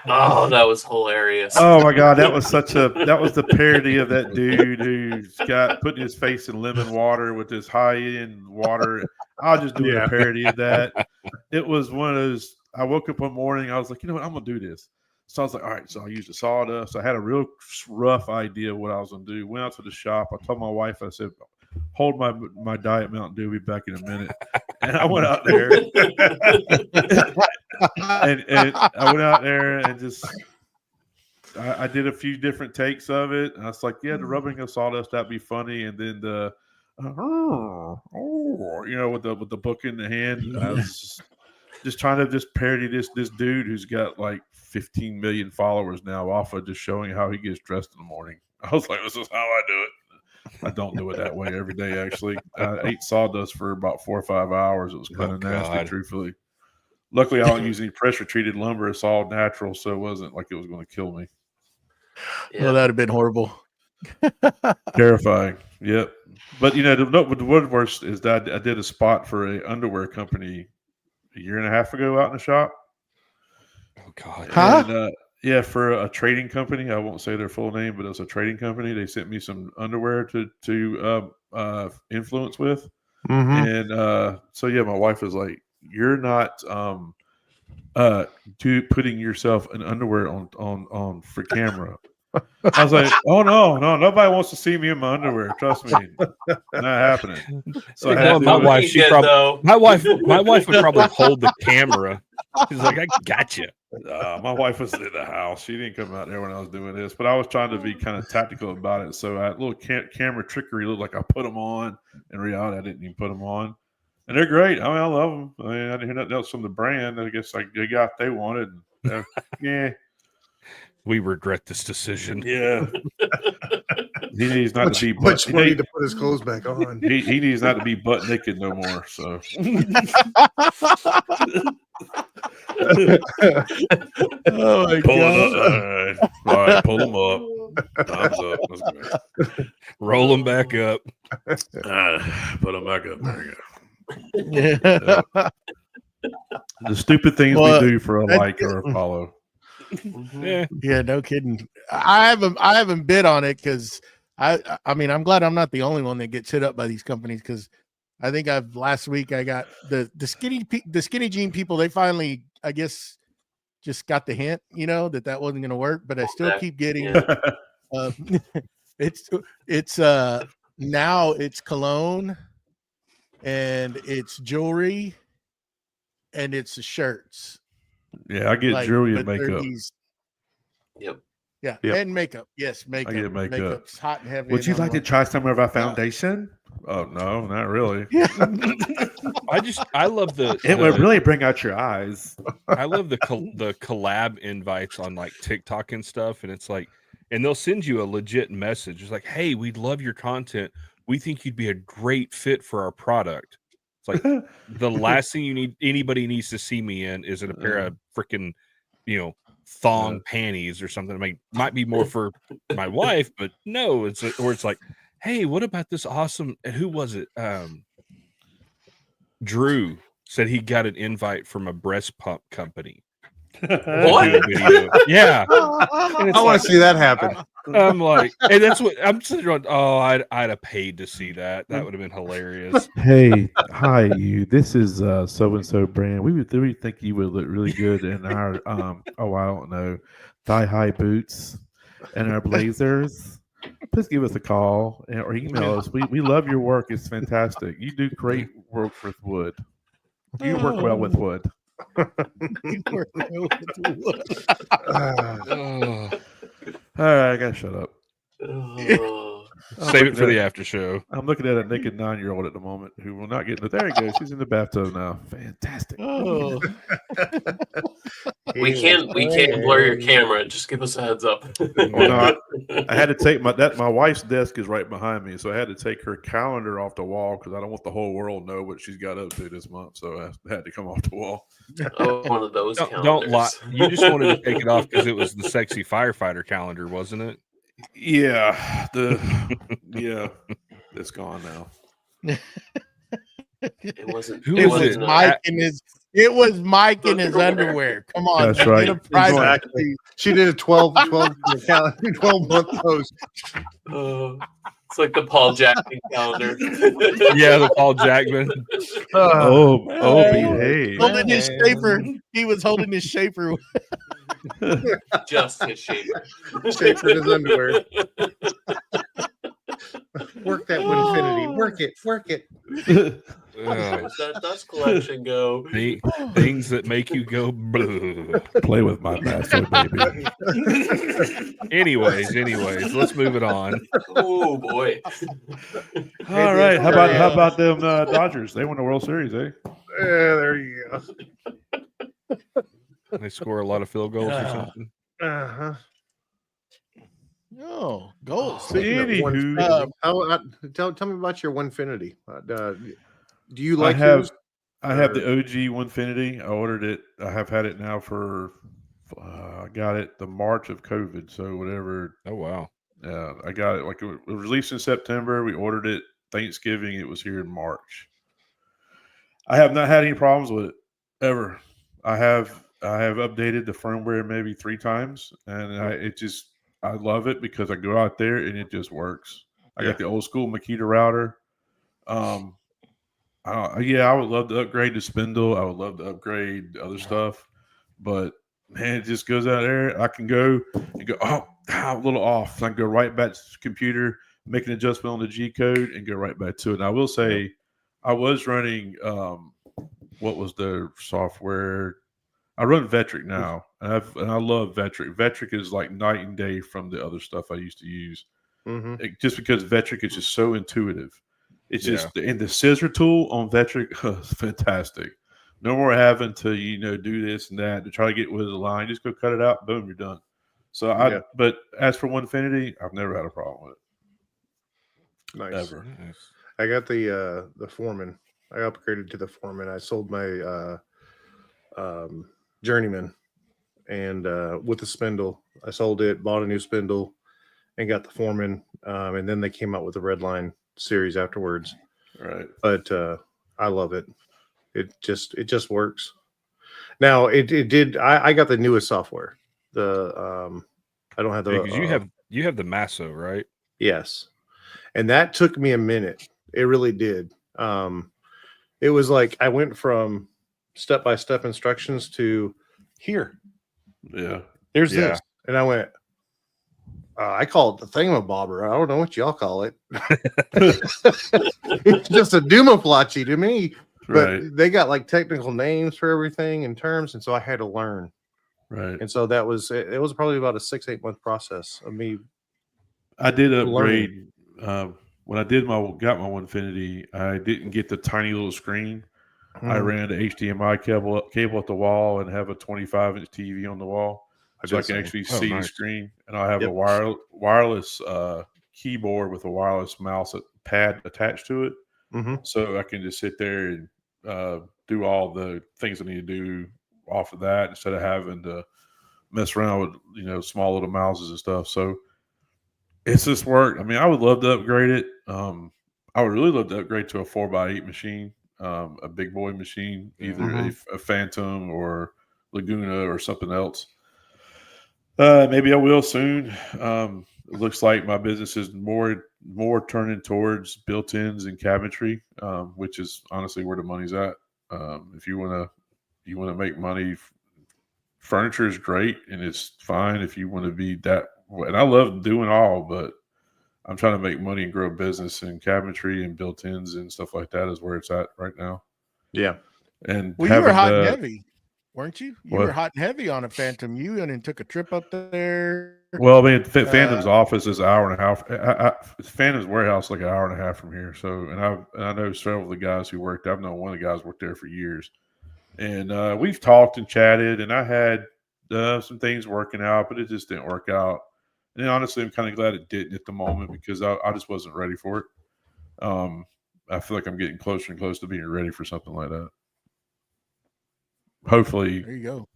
Oh, that was hilarious. Oh my God, that was the parody of that dude who's got putting his face in lemon water with this high end water. I'll just do a parody of that. It was one of those. I woke up one morning, I was like, you know what, I'm gonna do this. So I was like, all right, so I used the sawdust. I had a real rough idea of what I was gonna do. Went out to the shop. I told my wife, I said, hold my Diet Mountain Dew, be back in a minute. And I went out there and I went out there and just I did a few different takes of it. And I was like, yeah, the rubbing of sawdust, that'd be funny. And then the with the book in the hand, just trying to just parody this dude who's got like 15 million followers now off of just showing how he gets dressed in the morning. I was like, this is how I do it. I don't do it that way every day, actually. I ate sawdust for about 4 or 5 hours. It was kind of nasty, truthfully. Luckily, I don't use any pressure-treated lumber. It's all natural, so it wasn't like it was going to kill me. Yeah. Well, that would have been horrible. Terrifying. Yep. But, with the Woodworks is that I did a spot for an underwear company a year and a half ago out in the shop. Oh, God. Huh? And, yeah, for a trading company. I won't say their full name, but it was a trading company. They sent me some underwear to influence with. Mm-hmm. And so, yeah, my wife was like, you're not putting yourself in underwear on for camera. I was like, oh no, nobody wants to see me in my underwear. Trust me, not happening. So I had my wife would probably hold the camera. She's like, I got you. My wife was in the house. She didn't come out there when I was doing this, but I was trying to be kind of tactical about it. So I had a little camera trickery. Looked like I put them on. In reality, I didn't even put them on. And they're great. I mean, I love them. I mean, I didn't hear nothing else from the brand. I guess they got what they wanted. Yeah. We regret this decision. Yeah. He needs not to be much money to put his clothes back on. He needs not to be butt naked no more. So Oh my God. All right, pull them up. Time's up. Let's go. Roll them back up. Put them back up. There you go. Yeah. The stupid things we do for a like or a follow. Yeah, no kidding. I haven't bid on it because I mean I'm glad I'm not the only one that gets hit up by these companies, because I think last week I got the skinny jean people. They finally, I guess, just got the hint, that wasn't going to work. But I still keep getting. It's now it's cologne, and it's jewelry, and it's shirts. Yeah, I get jewelry and makeup. Yep. Yeah, and makeup. Yes, makeup. I get makeup. Makeup's hot and heavy. Would you like to try some of our foundation? Oh no, not really. Yeah. I love it would really bring out your eyes. I love the collab invites on like TikTok and stuff, and it's like, and they'll send you a legit message. It's like, hey, we love your content. We think you'd be a great fit for our product. It's like the last thing anybody needs to see me in is in a pair of freaking, thong panties or something. I mean, might be more for my wife, but no, it's like, hey, what about this awesome? Who was it? Drew said he got an invite from a breast pump company. What? Yeah, I want to see that happen. I'm like, and that's what I'm sitting around. Oh, I'd have paid to see that. That would have been hilarious. Hey, hi, you. This is so and so brand. We think you would look really good in our I don't know, thigh high boots and our blazers. Please give us a call or email us. We love your work. It's fantastic. You do great work with wood. You work well with wood. You work well with wood. All right, I gotta shut up. Save it for the after show. I'm looking at a naked 9-year-old at the moment who will not get in the. There he goes. She's in the bathtub now. Fantastic. Oh. We can't blur your camera. Just give us a heads up. Well, no, I had to take my wife's desk is right behind me, so I had to take her calendar off the wall because I don't want the whole world to know what she's got up to this month. So I had to come off the wall. Oh, one of those. Don't lie. You just wanted to take it off because it was the sexy firefighter calendar, wasn't it? Yeah, it's gone now. It wasn't. It was Mike in his. It was Mike in his underwear. Come on, that's right. Exactly. She did a 12-month post. It's like the Paul Jackman calendar. Yeah, the Paul Jackman. Behave. Holding his shaper. He was holding his shaper. Just his shaper. Shaper in his underwear. Work that Winfinity. Work it. Where's that dust collection go? Things that make you go blue. Play with my master, baby. Anyways, let's move it on. Oh boy! All right, how about them Dodgers? They won the World Series, eh? Yeah, there you go. They score a lot of field goals or Yeah. something. Uh-huh. Oh, goals. Speaking of Anywho, tell me about your Onefinity. Do you I like have yours? I have or- the OG Onefinity. I ordered it. I have had it now for I got it the March of COVID. So whatever. Oh wow. I got it like it was released in September. We ordered it Thanksgiving. It was here in March. I have not had any problems with it ever. I have updated the firmware maybe 3 times, and I love it because I go out there and it just works. I got the old school Makita router. I would love to upgrade the spindle. I would love to upgrade the other stuff, but man, it just goes out there. I can go and go, I'm a little off. So I can go right back to the computer, make an adjustment on the G code, and go right back to it. And I will say, I was running what was the software? I run Vetric now, and I love Vetric. Vetric is like night and day from the other stuff I used to use. Just because Vetric is just so intuitive. It's just and the scissor tool on Vetric is fantastic. No more having to do this and that to try to get with the line. Just go cut it out. Boom, you're done. So but as for Onefinity, I've never had a problem with it. Nice. Ever. Nice. I got the Foreman. I upgraded to the Foreman. I sold my Journeyman, and with the spindle, I sold it, bought a new spindle, and got the Foreman. And then they came out with the Redline series afterwards. Right. But I love it. It just works. Now it did. I got the newest software. The I don't have the because you have the Masso, right? Yes. And that took me a minute. It really did. It was like I went from step-by-step instructions to here. Yeah. There's this. And I went, I call it the thingamabobber. I don't know what y'all call it. It's just a Doomaflachi to me. But they got like technical names for everything and terms. And so I had to learn. Right. And so that was it was probably about a 6-8 month process of me. I did upgrade when I got my Onefinity. I didn't get the tiny little screen. I ran the HDMI cable at the wall and have a 25-inch TV on the wall, so I can actually see the screen. And I have a wireless keyboard with a wireless mouse pad attached to it, so I can just sit there and do all the things I need to do off of that instead of having to mess around with small little mouses and stuff. So it's just work. I mean, I would love to upgrade it. I would really love to upgrade to a 4x8 machine, a big boy machine, either a Phantom or Laguna or something else. Maybe I will soon. It looks like my business is more turning towards built-ins and cabinetry, which is honestly where the money's at. If you want to make money, furniture is great and it's fine if you want to be that. And I love doing all, but I'm trying to make money and grow a business, and cabinetry and built-ins and stuff like that is where it's at right now. Yeah. And you were hot and heavy, weren't you? You were hot and heavy on a Phantom U and then took a trip up there. Well, I mean, Phantom's office is an hour and a half. Phantom's warehouse like an hour and a half from here. So, and I know several of the guys who worked. I've known one of the guys worked there for years, and we've talked and chatted. And I had some things working out, but it just didn't work out. And honestly, I'm kind of glad it didn't at the moment because I just wasn't ready for it. I feel like I'm getting closer and closer to being ready for something like that. Hopefully, there you go.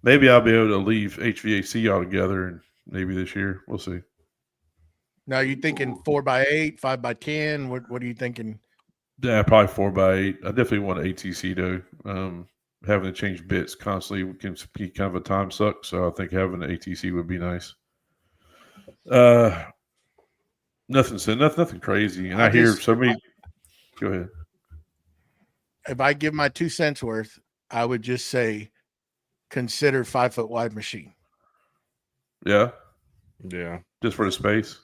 Maybe I'll be able to leave HVAC altogether, and maybe this year we'll see. Now, you thinking 4x8, 5x10? What are you thinking? Yeah, probably 4x8. I definitely want an ATC though. Having to change bits constantly can be kind of a time suck. So I think having an ATC would be nice. Nothing crazy. And I hear so many. Go ahead. If I give my 2 cents worth, I would just say, consider 5 foot wide machine. Yeah. Just for the space.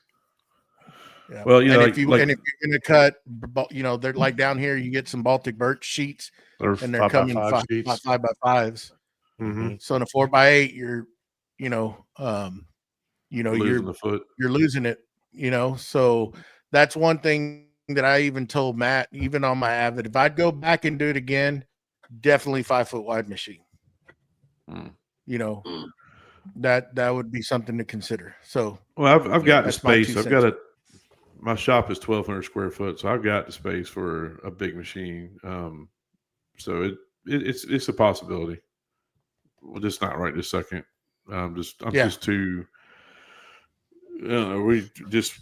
Yeah. Well, and if you're going to cut, they're like down here, you get some Baltic birch sheets, and they're coming 5x5s. So in a 4x8, you're losing the foot. You're losing it. So that's one thing that I even told Matt, even on my Avid, if I'd go back and do it again, definitely 5 foot wide machine. Mm. You know, Mm. that would be something to consider. So, Well, I've got the that's my space. 2 I've got cents. my shop is 1,200 square foot, so I've got the space for a big machine. So it's a possibility. Well, just not right this second. I'm Yeah. just too. We just.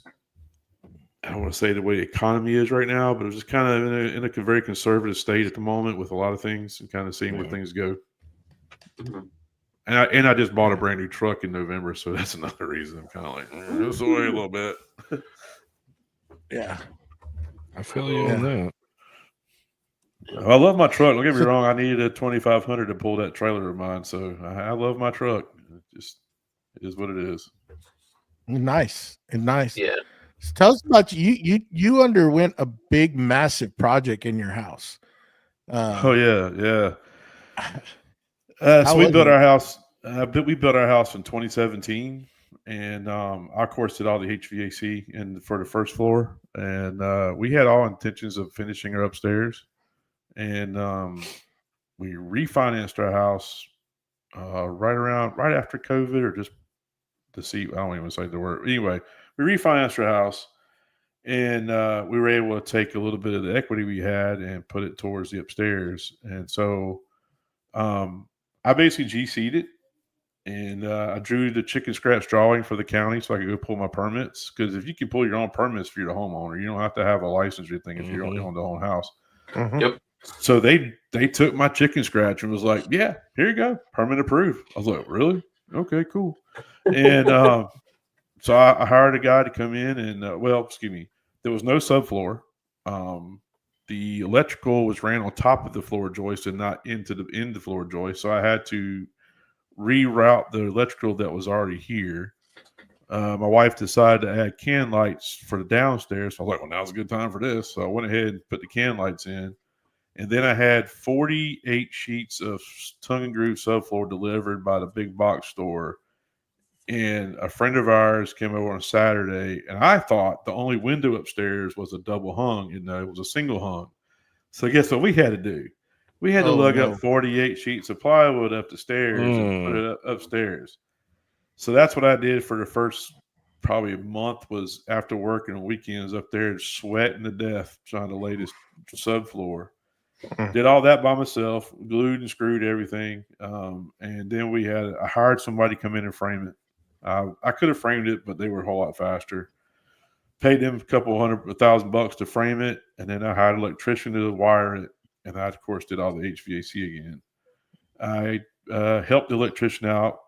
I don't want to say the way the economy is right now, but it's just kind of in a very conservative state at the moment with a lot of things and kind of seeing where things go. Mhm. And I just bought a brand new truck in November, so that's another reason I'm kind of like this away a little bit. Yeah. I feel you on that. I love my truck. Don't get me wrong. I needed a 2,500 to pull that trailer of mine, so I love my truck. It is what it is. Nice. Yeah. So tell us about you underwent a big, massive project in your house. Oh yeah. How So we was built it? our house. We built our house in 2017, and I of course did all the HVAC and for the first floor, and we had all intentions of finishing her upstairs, and we refinanced our house right after COVID or just to see. I don't even say the word. Anyway, we refinanced our house, and we were able to take a little bit of the equity we had and put it towards the upstairs, and so I basically GC'd it. And I drew the chicken scratch drawing for the county so I could go pull my permits. Because if you can pull your own permits for your homeowner, you don't have to have a license or anything if you don't own the whole house. Mhm. Yep. So they took my chicken scratch and was like, "Yeah, here you go, permit approved." I was like, "Really? Okay, cool." And so I hired a guy to come in and excuse me, there was no subfloor. The electrical was ran on top of the floor joist and not into the floor joist, so I had to reroute the electrical that was already here. My wife decided to add can lights for the downstairs. So I was like, well, now's a good time for this. So I went ahead and put the can lights in. And then I had 48 sheets of tongue and groove subfloor delivered by the big box store. And a friend of ours came over on Saturday, and I thought the only window upstairs was a double hung, and it was a single hung. So guess what we had to do? We had to lug up 48 sheets of plywood up the stairs and put it upstairs. So that's what I did for the first probably a month was after working on weekends up there sweating to death trying to lay this subfloor. Did all that by myself, glued and screwed everything. And then I hired somebody to come in and frame it. I could have framed it, but they were a whole lot faster. Paid them $1,000 to frame it, and then I hired an electrician to wire it, and I of course did all the HVAC again. I helped the electrician out.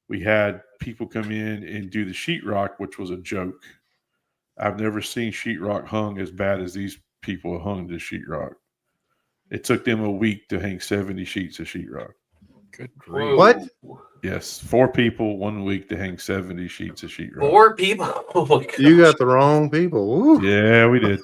We had people come in and do the sheetrock, which was a joke. I've never seen sheetrock hung as bad as these people hung the sheetrock. It took them a week to hang 70 sheets of sheetrock. Good Whoa. What? Yes, 4 people 1 week to hang 70 sheets of sheetrock. 4 people? Oh my God. You got the wrong people. Woo. Yeah, we did.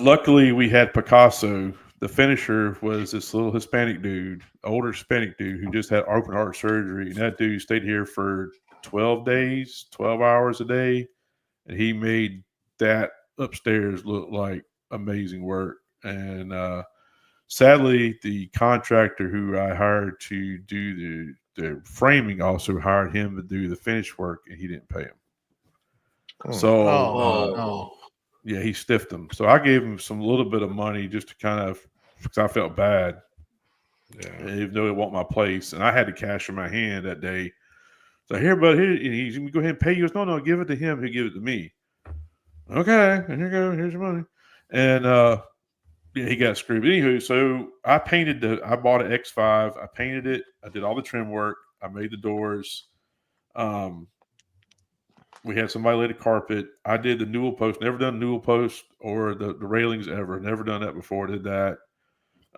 Luckily, we had Picasso. The finisher was this little Hispanic dude, older Hispanic dude who just had open heart surgery. And that dude stayed here for 12 days, 12 hours a day. And he made that upstairs look like amazing work. And sadly, the contractor who I hired to do the framing also hired him to do the finish work, and he didn't pay him. So, yeah, he stiffed him. So I gave him some little bit of money just to kind of, because I felt bad, even though it wasn't my place, and I had the cash in my hand that day. So here, but here, and he's going to go ahead and pay you. No, give it to him. He'll give it to me. Okay, here you go. Here's your money. And yeah, he got screwed. Anywho, so I bought an X5. I painted it. I did all the trim work. I made the doors. We had somebody lay the carpet. I did the newel post. Never done newel post or the railings ever. Never done that before. Did that.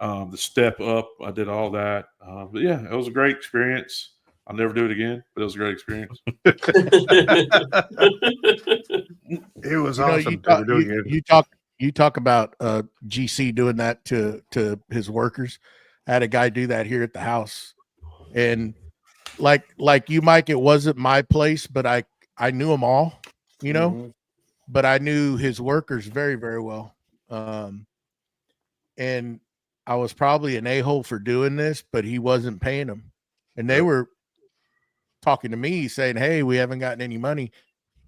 The step up. I did all that. But yeah, it was a great experience. I'll never do it again, but it was a great experience. It was awesome. You talk about GC doing that to his workers. I had a guy do that here at the house, and like you, Mike, it wasn't my place, but I knew them all, you know, but I knew his workers very, very well. And I was probably an a-hole for doing this, but he wasn't paying them. And they were talking to me saying, hey, we haven't gotten any money.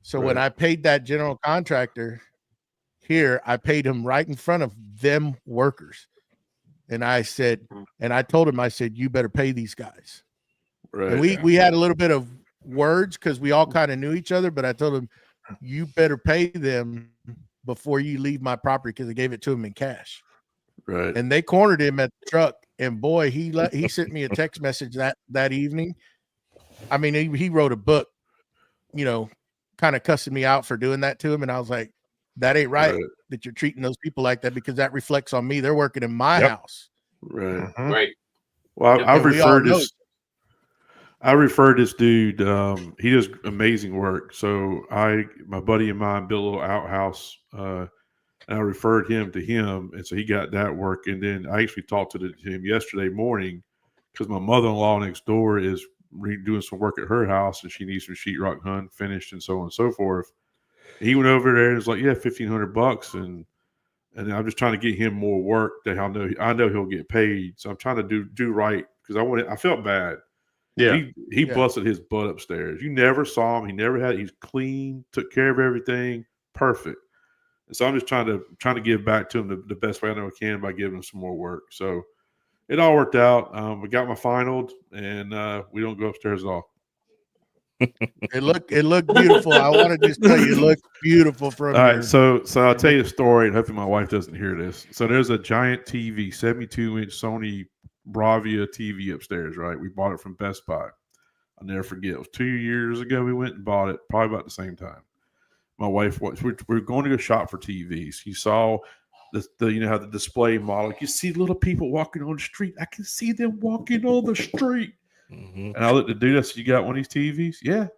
So when I paid that general contractor here, I paid him right in front of them workers. And I said, and I told him, I said, you better pay these guys. Right. And we had a little bit of words because we all kind of knew each other, but I told him, you better pay them before you leave my property, because I gave it to him in cash. Right. And they cornered him at the truck. And boy, he sent me a text message that evening. I mean, he wrote a book, you know, kind of cussing me out for doing that to him. And I was like, that ain't right that you're treating those people like that, because that reflects on me. They're working in my house. Right. Right. Well, I referred this dude. He does amazing work. So my buddy of mine built a little outhouse, and I referred him to him, and so he got that work. And then I actually talked to him yesterday morning, because my mother-in-law next door is doing some work at her house, and she needs some sheetrock hung finished and so on and so forth. He went over there and was like, "Yeah, $1,500," and I'm just trying to get him more work that I know he'll get paid. So I'm trying to do right, because I felt bad. Yeah. He busted his butt upstairs. You never saw him. He never had. He's clean, took care of everything, perfect. And so I'm just trying to give back to him the best way I know I can by giving him some more work. So it all worked out. We got my final, and we don't go upstairs at all. It looked beautiful. I want to just tell you, it looked beautiful from all here. right. So I'll tell you a story, and hopefully my wife doesn't hear this. So there's a giant TV, 72-inch Sony Bravia TV upstairs, right? We bought it from Best Buy. I'll never forget. It was 2 years ago we went and bought it, probably about the same time. My wife we're going to go shop for TVs. You saw the you know how the display model. You see little people walking on the street. I can see them walking on the street. Mm-hmm. And I looked at the dude. I said, "You got one of these TVs?" "Yeah,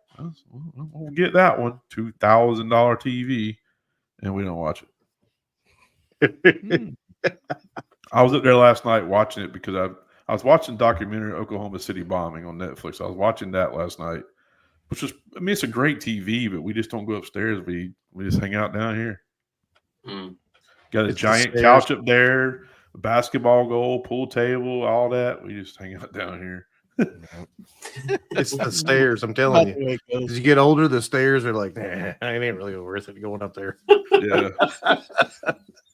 we'll get that one. $2,000 TV," and we don't watch it. I was up there last night watching it because I was watching the documentary Oklahoma City bombing on Netflix. I was watching that last night, which is, I mean, it's a great TV, but we just don't go upstairs. We just hang out down here. Got a giant couch up there, a basketball goal, pool table, all that. We just hang out down here. It's the stairs. I'm telling you. As you get older, the stairs are like, it ain't really worth it going up there. Yeah.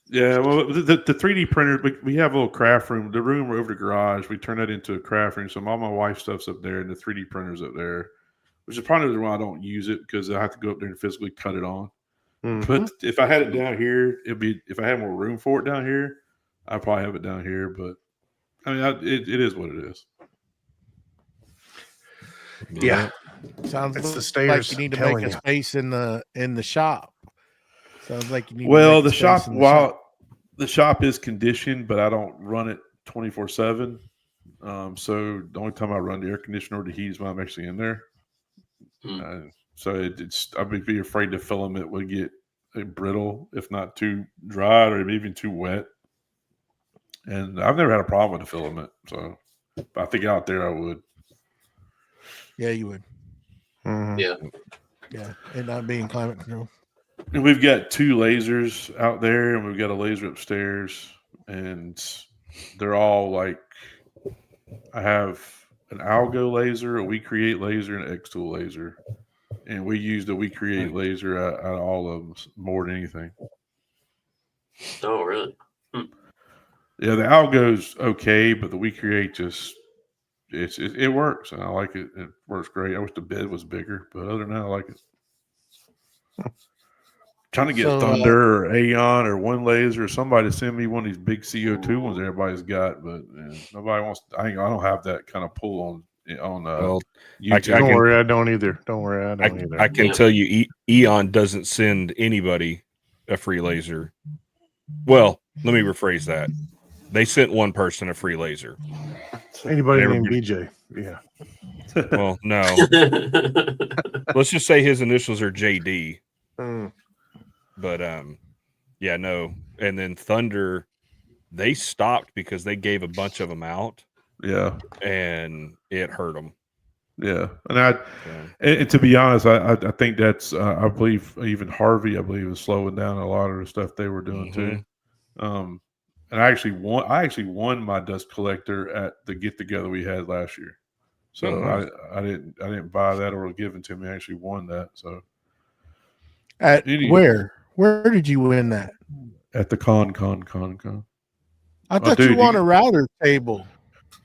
Yeah, well, the 3D printer, we have a little craft room. The room over the garage, we turn that into a craft room. So all my wife's stuff's up there, and the 3D printer's up there, which is probably the reason why I don't use it, because I have to go up there and physically cut it on. Mm-hmm. But if I had it down here, if I had more room for it down here, I'd probably have it down here. But I mean, it is what it is. Yeah, sounds it's the stairs. Like you need to make a space in the shop. Sounds like you need. Well, the shop, the shop is conditioned, but I don't run it 24/7. So the only time I run the air conditioner or the heat is when I'm actually in there. So I'd be afraid to fill them. It would get brittle, if not too dry or even too wet. And I've never had a problem with the filament. So but I think out there I would. Yeah, you would. Mm-hmm. Yeah, and not being climate control. And we've got 2 lasers out there, and we've got a laser upstairs, and they're all like, I have an Algo laser, a We Create laser, and an X-Tool laser. And we use the We Create laser out of all of them more than anything. Oh, really? Yeah, the Algo's okay, but the We Create just, it works, and I like it. It works great. I wish the bed was bigger, but other than that, I like it. Trying to get Thunder or Aeon or One Laser or somebody to send me one of these big CO2 ones everybody's got, but nobody wants. I don't have that kind of pull on well, YouTube. Don't worry, I don't either. Don't worry, I don't either. I can tell you, Eon doesn't send anybody a free laser. Well, let me rephrase that. They sent one person a free laser. Anybody named BJ? Yeah. Well, no. Let's just say his initials are JD. But yeah, no. And then Thunder, they stopped because they gave a bunch of them out. Yeah, and it hurt them. Yeah, and to be honest, I think that's I believe even Harvey, I believe, is slowing down a lot of the stuff they were doing too. And I actually won my dust collector at the get together we had last year. So Oh, nice. I didn't buy that or was given to me. I actually won that. So At Any- where? Where did you win that? at the con. I thought you dude, won a router table.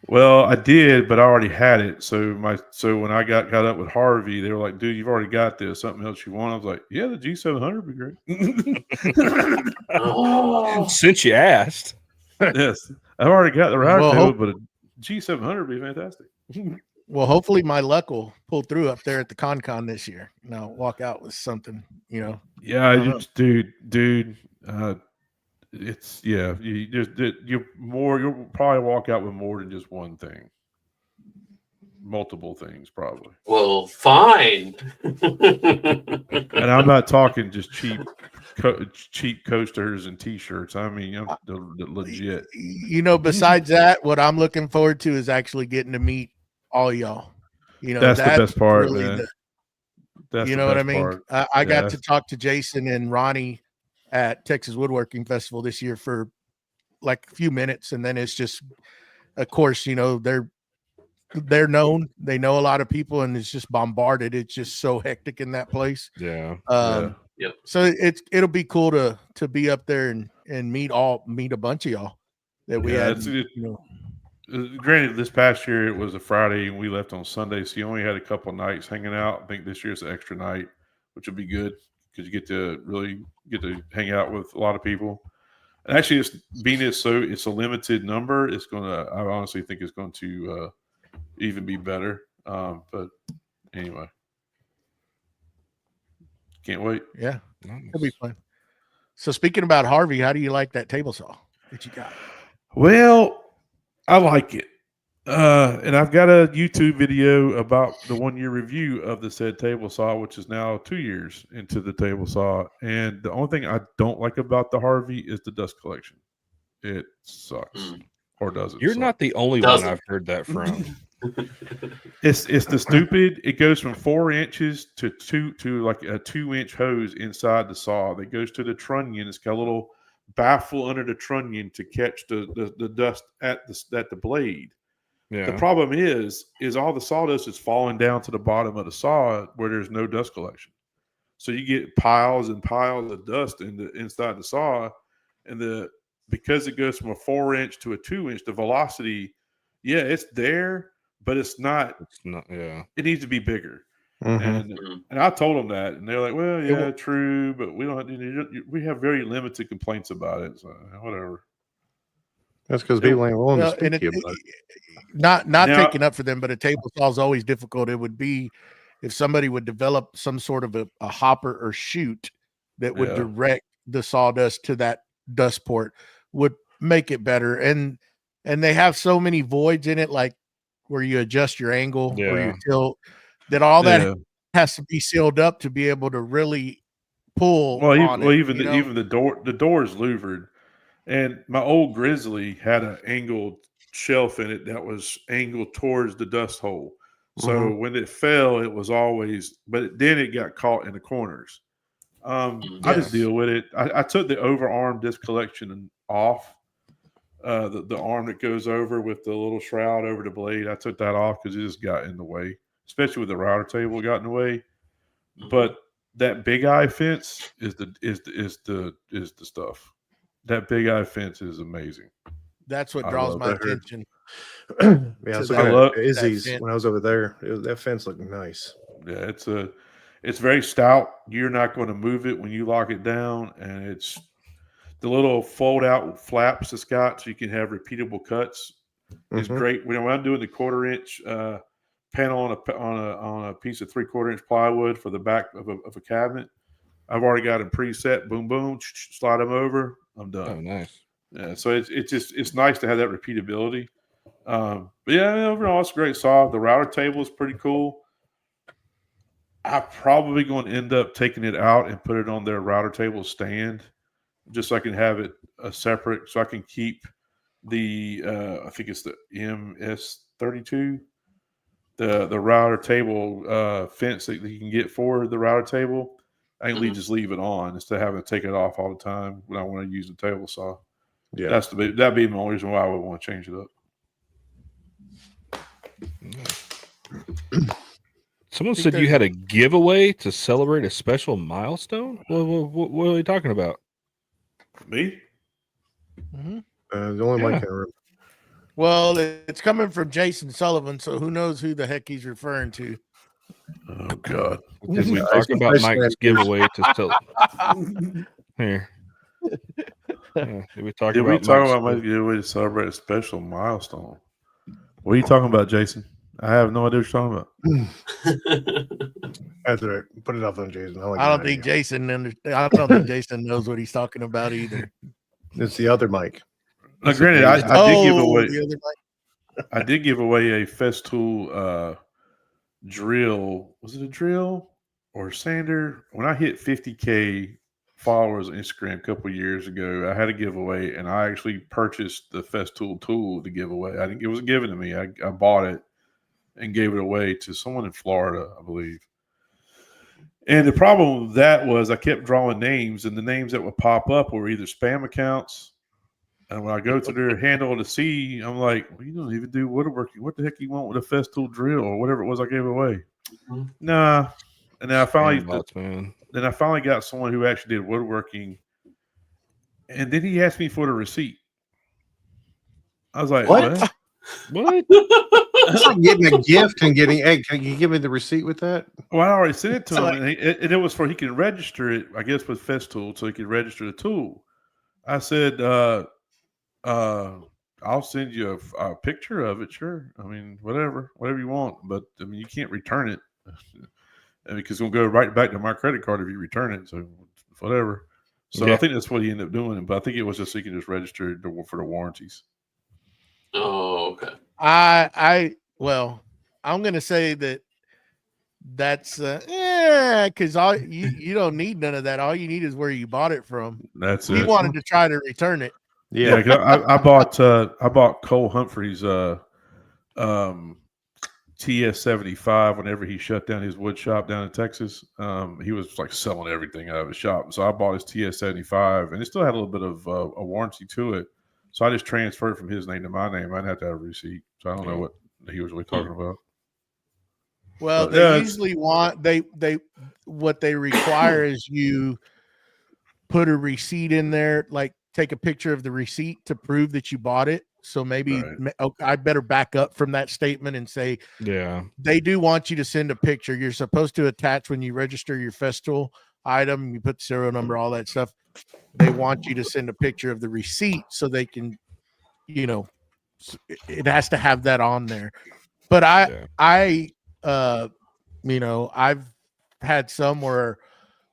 Well, I did, but I already had it. So when I got up with Harvey, they were like, "Dude, you've already got this. Something else you want?" I was like, "Yeah, the G700 would be great." Oh, Since you asked, Yes, I've already got the router Well, table, but a G700 would be fantastic. Well, hopefully my luck will pull through up there at the con this year. And I'll walk out with something, you know. Yeah, I don't know. dude. It's you'll probably walk out with more than just one thing, multiple things probably. well, fine. And I'm not talking just cheap coasters and T-shirts. I mean, I'm the legit. You know, besides that, what I'm looking forward to is actually getting to meet all y'all. You know, That's the best part, really man. That's you the know what I best mean? part. I got to talk to Jason and Ronnie at Texas Woodworking Festival this year for like a few minutes, and then it's just, of course, you know, they're known, they know a lot of people, and it's just bombarded. It's just so hectic in that place. yeah. Yep. So it'll be cool to be up there and meet a bunch of y'all that we had. You know, Granted, this past year it was a Friday and we left on Sunday, so you only had a couple nights hanging out. I think this year it's an extra night, which will be good because you get to hang out with a lot of people. And actually, it's a limited number. I honestly think it's going to even be better. But anyway, can't wait. yeah, Nice. it'll be fun. So speaking about Harvey, how do you like that table saw that you got? Well, I like it. And I've got a YouTube video about the 1-year review of the said table saw, which is now 2 years into the table saw. And the only thing I don't like about the Harvey is the dust collection. It sucks or doesn't. You're suck. not the only Doesn't. one I've heard that from. It's the stupid. It goes from 4 inches to like a 2-inch hose inside the saw that goes to the trunnion. It's got a little baffle under the trunnion to catch the dust at the blade. Yeah. The problem is all the sawdust is falling down to the bottom of the saw where there's no dust collection. So you get piles and piles of dust inside the saw, and because it goes from a 4-inch to a 2-inch, the velocity, yeah, it's there, but it's not. It's not. Yeah. It needs to be bigger. Mhm. And I told them that, and they're like, "Well, yeah, true, but we don't. We have very limited complaints about it. So whatever." That's because people ain't willing Well, to and speak to you about it. not Now- taking up for them, but a table saw is always difficult. It would be if somebody would develop some sort of a hopper or chute that would Yeah. direct the sawdust to that dust port would make it better. And they have so many voids in it, like where you adjust your angle or Yeah. your tilt, that all that Yeah. has to be sealed up to be able to really pull. Well, on it, even you know? even the door is louvered, and my old Grizzly had an angled shelf in it that was angled towards the dust hole. So when it fell, it was always, but then it got caught in the corners. I just Yes. deal with it. I took the overarm disc collection off. The arm that goes over with the little shroud over the blade, I took that off because it just got in the way, especially with the router table, it got in the way. But that big eye fence is the stuff. That big eye fence is amazing. That's what I draws love my that. attention. Yeah, I was to looking that- at Izzy's fence. when I was over there. That fence looked nice. Yeah, it's very stout. You're not going to move it when you lock it down, and it's the little fold out flaps it's got, so you can have repeatable cuts. It's Mhm. great. When I'm doing the 1/4-inch panel on a piece of 3/4-inch plywood for the back of a cabinet, I've already got them preset. Boom, boom, slide them over. I'm done. Oh, nice. Yeah, so it's nice to have that repeatability. But yeah, overall it's a great saw. The router table is pretty cool. I'm probably going to end up taking it out and put it on their router table stand, just so I can have it separate, so I can keep the I think it's the MS32, the router table fence that you can get for the router table. I can just leave it on instead of having to take it off all the time when I want to use the table saw. Yeah. That'd be my only reason why I would want to change it up. Someone said you had a giveaway to celebrate a special milestone. What are you talking about? Me? Mhm. The only mic I remember. Well, it's coming from Jason Sullivan, so who knows who the heck he's referring to? Oh God! Did we Yeah, talk I about said- Mike's giveaway to still here? Yeah, did we talk Did we about talk Mike's about my giveaway to celebrate a special milestone? What are you talking about, Jason? I have no idea what you're talking about. That's all right. Put it off on Jason. I don't think Jason knows what he's talking about either. It's the other mic. Now, granted, I did give away. the other night. I did give away a Festool drill. Was it a drill or sander? When I hit 50K followers on Instagram a couple of years ago, I had a giveaway, and I actually purchased the Festool tool to give away. It wasn't given to me. I bought it and gave it away to someone in Florida, I believe. And the problem with that was I kept drawing names, and the names that would pop up were either spam accounts. And when I go to their handle to see, I'm like, well, you don't even do woodworking. What the heck you want with a Festool drill or whatever it was I gave away? Mhm. Nah. And then I finally man. Then I finally got someone who actually did woodworking, and then he asked me for the receipt. I was like, What? What? It's like getting a gift and getting, hey, can you give me the receipt with that? well, I already sent it to him, like- and it was for he can register it, I guess, with Festool, so he can register the tool. I said, I'll send you a picture of it, sure. I mean, whatever you want, but I mean, you can't return it because it'll go right back to my credit card if you return it. So whatever. So Yeah. I think that's what he ended up doing, but I think it was just so he can just register it for the warranties. Oh, okay. Well, I'm gonna say that's because all you don't need none of that. All you need is where you bought it from. That's He it. wanted to try to return it. Yeah, 'cause I bought Cole Humphrey's TS75 whenever he shut down his wood shop down in Texas. He was like selling everything out of his shop, so I bought his TS75, and it still had a little bit of a warranty to it. So I just transferred from his name to my name. I didn't have to have a receipt, so I don't know what he was really talking about. Well, But, they yeah, usually want what they require is you put a receipt in there, like take a picture of the receipt to prove that you bought it. So maybe I better back up from that statement and say, Yeah. they do want you to send a picture. You're supposed to attach when you register your Festool item, you put the serial number, all that stuff. They want you to send a picture of the receipt so they can, it has to have that on there. But I've had some where,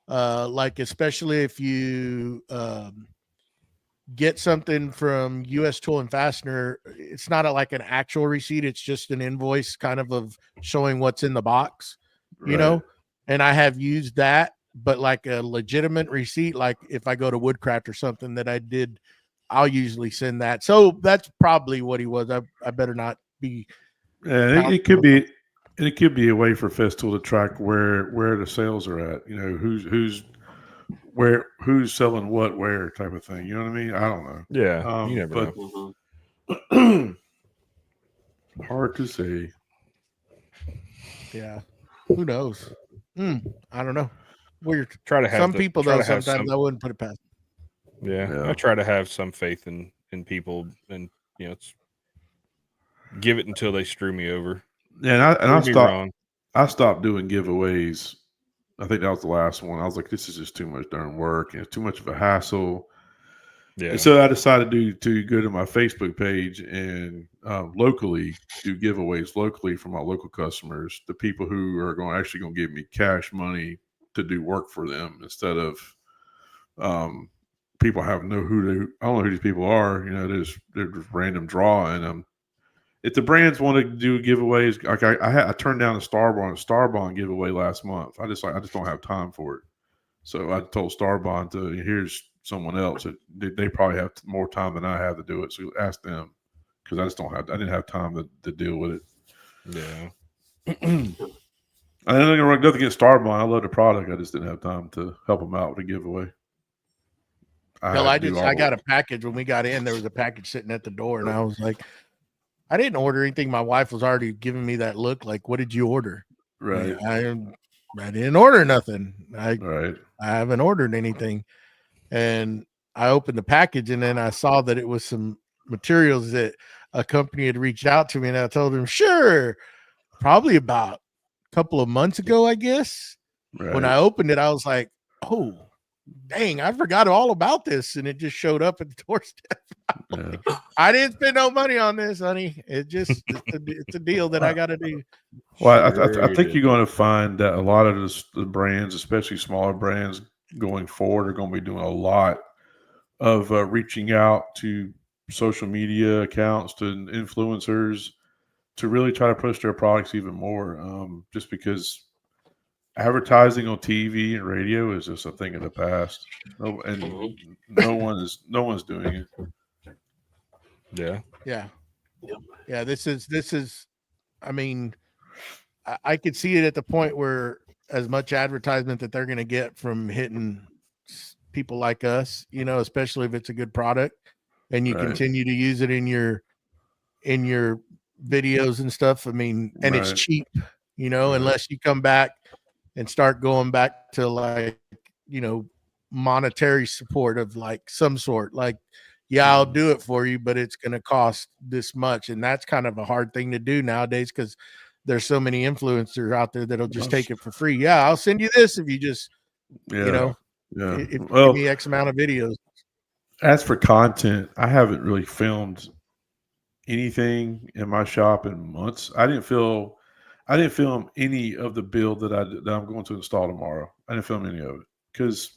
like, especially if you get something from US Tool and Fastener, it's not like an actual receipt. It's just an invoice kind of showing what's in the box, and I have used that, but like a legitimate receipt, like if I go to Woodcraft or something that I did, I'll usually send that. So that's probably what he was. I better not be. Yeah, it could be. It could be a way for Festool to track where the sales are at. Who's selling what where type of thing. You know what I mean? I don't know. Yeah. You never know. Mhm. Hard to say. Yeah. Who knows? I don't know. Weird. Try to have Some people though. Sometimes I wouldn't put it past. Yeah. I try to have some faith in people, and it's give it until they screw me over. Yeah, and I Prove me stopped. wrong. I stopped doing giveaways. I think that was the last one. I was like, this is just too much darn work and it's too much of a hassle. Yeah. And so I decided to go to my Facebook page and locally do giveaways locally for my local customers, the people who are actually going to give me cash money to do work for them instead of people I don't know who these people are. They're just random draw. And if the brands want to do giveaways, like I turned down a Starbond giveaway last month. I just don't have time for it. So I told Starbond here's someone else. They probably have more time than I have to do it. So ask them, because I didn't have time to deal with it. Yeah. I didn't nothing against Starbond. I love the product. I just didn't have time to help them out with a giveaway. Hell, had to do all I got a package when we got in. There was a package sitting at the door, and I was like, I didn't order anything. My wife was already giving me that look, like, "What did you order?" right, I didn't order nothing. right. I haven't ordered anything. And I opened the package, and then I saw that it was some materials that a company had reached out to me, and I told them, sure, probably about a couple of months ago, I guess. Right. When I opened it, I was like, oh, dang, I forgot all about this. And it just showed up at the doorstep. Yeah. I didn't spend no money on this, honey. It's a deal that I got to do. Well, I Sure think did. you're going to find that a lot of the brands, especially smaller brands, going forward, are going to be doing a lot of reaching out to social media accounts, to influencers, to really try to push their products even more. Just because advertising on TV and radio is just a thing of the past, and no one's doing it. Yeah. Yeah. Yep. Yeah. This is, I mean, I could see it at the point where as much advertisement that they're going to get from hitting people like us, you know, especially if it's a good product and you Right. continue to use it in your videos and stuff. I mean, and it's Right. cheap, you know, Right. unless you come back and start going back to, like, you know, monetary support of like some sort, like, yeah, I'll do it for you, but it's going to cost this much. And that's kind of a hard thing to do nowadays, because there's so many influencers out there that'll just take it for free. Yeah, I'll send you this if you just, Yeah. you know, Yeah. if you Well, give me X amount of videos. as for content, I haven't really filmed anything in my shop in months. I didn't film any of the build that I'm going to install tomorrow. I didn't film any of it because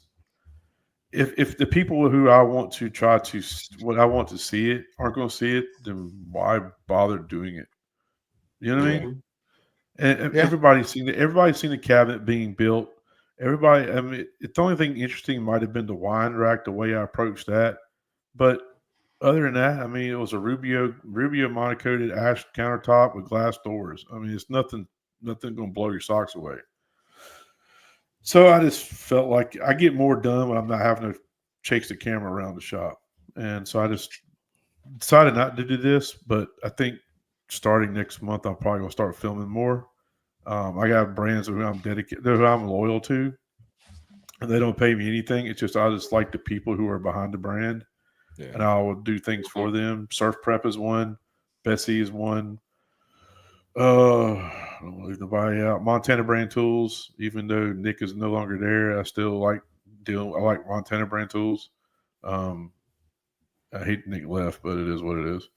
if the people who I want to try to what I want to see it aren't going to see it, then why bother doing it? You know what I mean? And Yeah. everybody's seen the cabinet being built. Everybody, I mean, the only thing interesting might have been the wine rack, the way I approached that. But other than that, I mean, it was a Rubio monocoated ash countertop with glass doors. I mean, it's nothing going to blow your socks away. So I just felt like I get more done when I'm not having to chase the camera around the shop. And so I just decided not to do this, but I think starting next month, I'm probably going to start filming more. I got brands who I'm dedicated, who I'm loyal to, and they don't pay me anything. It's just I just like the people who are behind the brand, and I will do things for them. Surf Prep is one, Bessie is one. I don't want to leave nobody out. Montana Brand Tools, even though Nick is no longer there, I still like I like Montana Brand Tools. I hate Nick left, but it is what it is.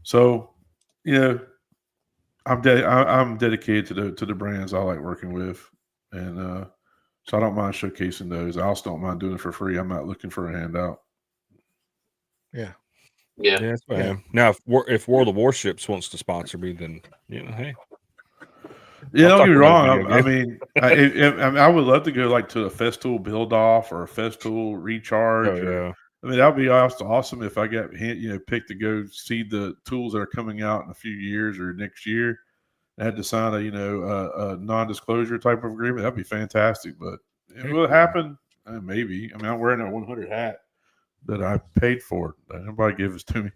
So, you know, I'm dedicated to the brands I like working with, and so I don't mind showcasing those. I also don't mind doing it for free. I'm not looking for a handout. Yeah. Yeah. That's what I am. Now, if World of Warships wants to sponsor me, then, you know, hey. Yeah, I'll don't get me talk about wrong. video I mean, I would love to go like to a Festool build off or a Festool recharge. Oh, yeah. I mean, that would be awesome if I got picked to go see the tools that are coming out in a few years or next year. I had to sign a non-disclosure type of agreement. That'd be fantastic. But it will happen, maybe. I mean, I'm wearing a 100 hat that I paid for. That nobody gives to me.